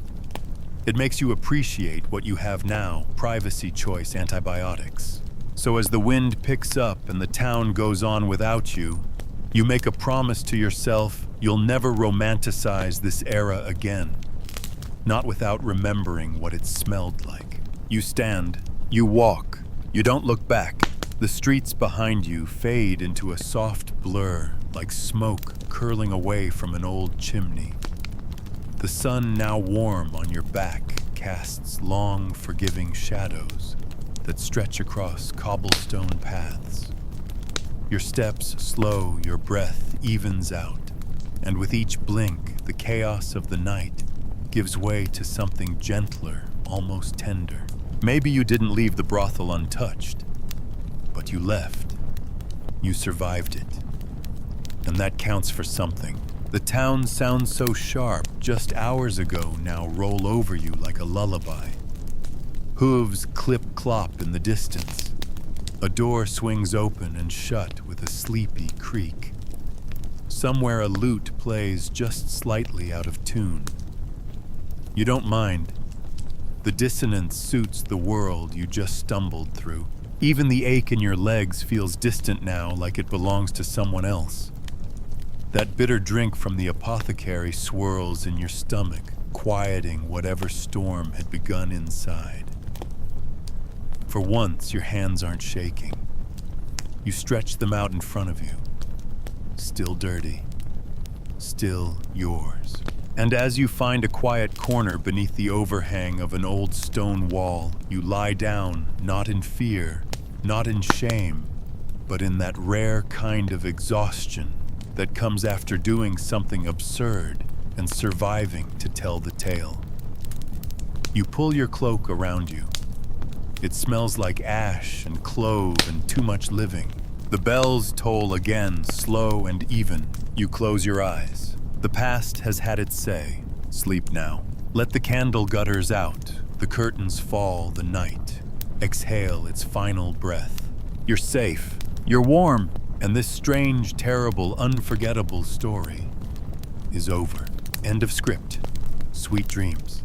Speaker 1: It makes you appreciate what you have now, privacy choice antibiotics. So as the wind picks up and the town goes on without you, you make a promise to yourself you'll never romanticize this era again. Not without remembering what it smelled like. You stand, you walk, you don't look back. The streets behind you fade into a soft blur, like smoke curling away from an old chimney. The sun, now warm on your back, casts long, forgiving shadows that stretch across cobblestone paths. Your steps slow, your breath evens out, and with each blink, the chaos of the night gives way to something gentler, almost tender. Maybe you didn't leave the brothel untouched, but you left. You survived it. And that counts for something. The town sounds so sharp, just hours ago now roll over you like a lullaby. Hooves clip-clop in the distance. A door swings open and shut with a sleepy creak. Somewhere a lute plays just slightly out of tune. You don't mind. The dissonance suits the world you just stumbled through. Even the ache in your legs feels distant now, like it belongs to someone else. That bitter drink from the apothecary swirls in your stomach, quieting whatever storm had begun inside. For once, your hands aren't shaking. You stretch them out in front of you. Still dirty. Still yours. And as you find a quiet corner beneath the overhang of an old stone wall, you lie down, not in fear, not in shame, but in that rare kind of exhaustion that comes after doing something absurd and surviving to tell the tale. You pull your cloak around you. It smells like ash and clove and too much living. The bells toll again, slow and even. You close your eyes. The past has had its say. Sleep now. Let the candle gutters out. The curtains fall the night. Exhale its final breath. You're safe. You're warm. And this strange, terrible, unforgettable story is over. End of script. Sweet dreams.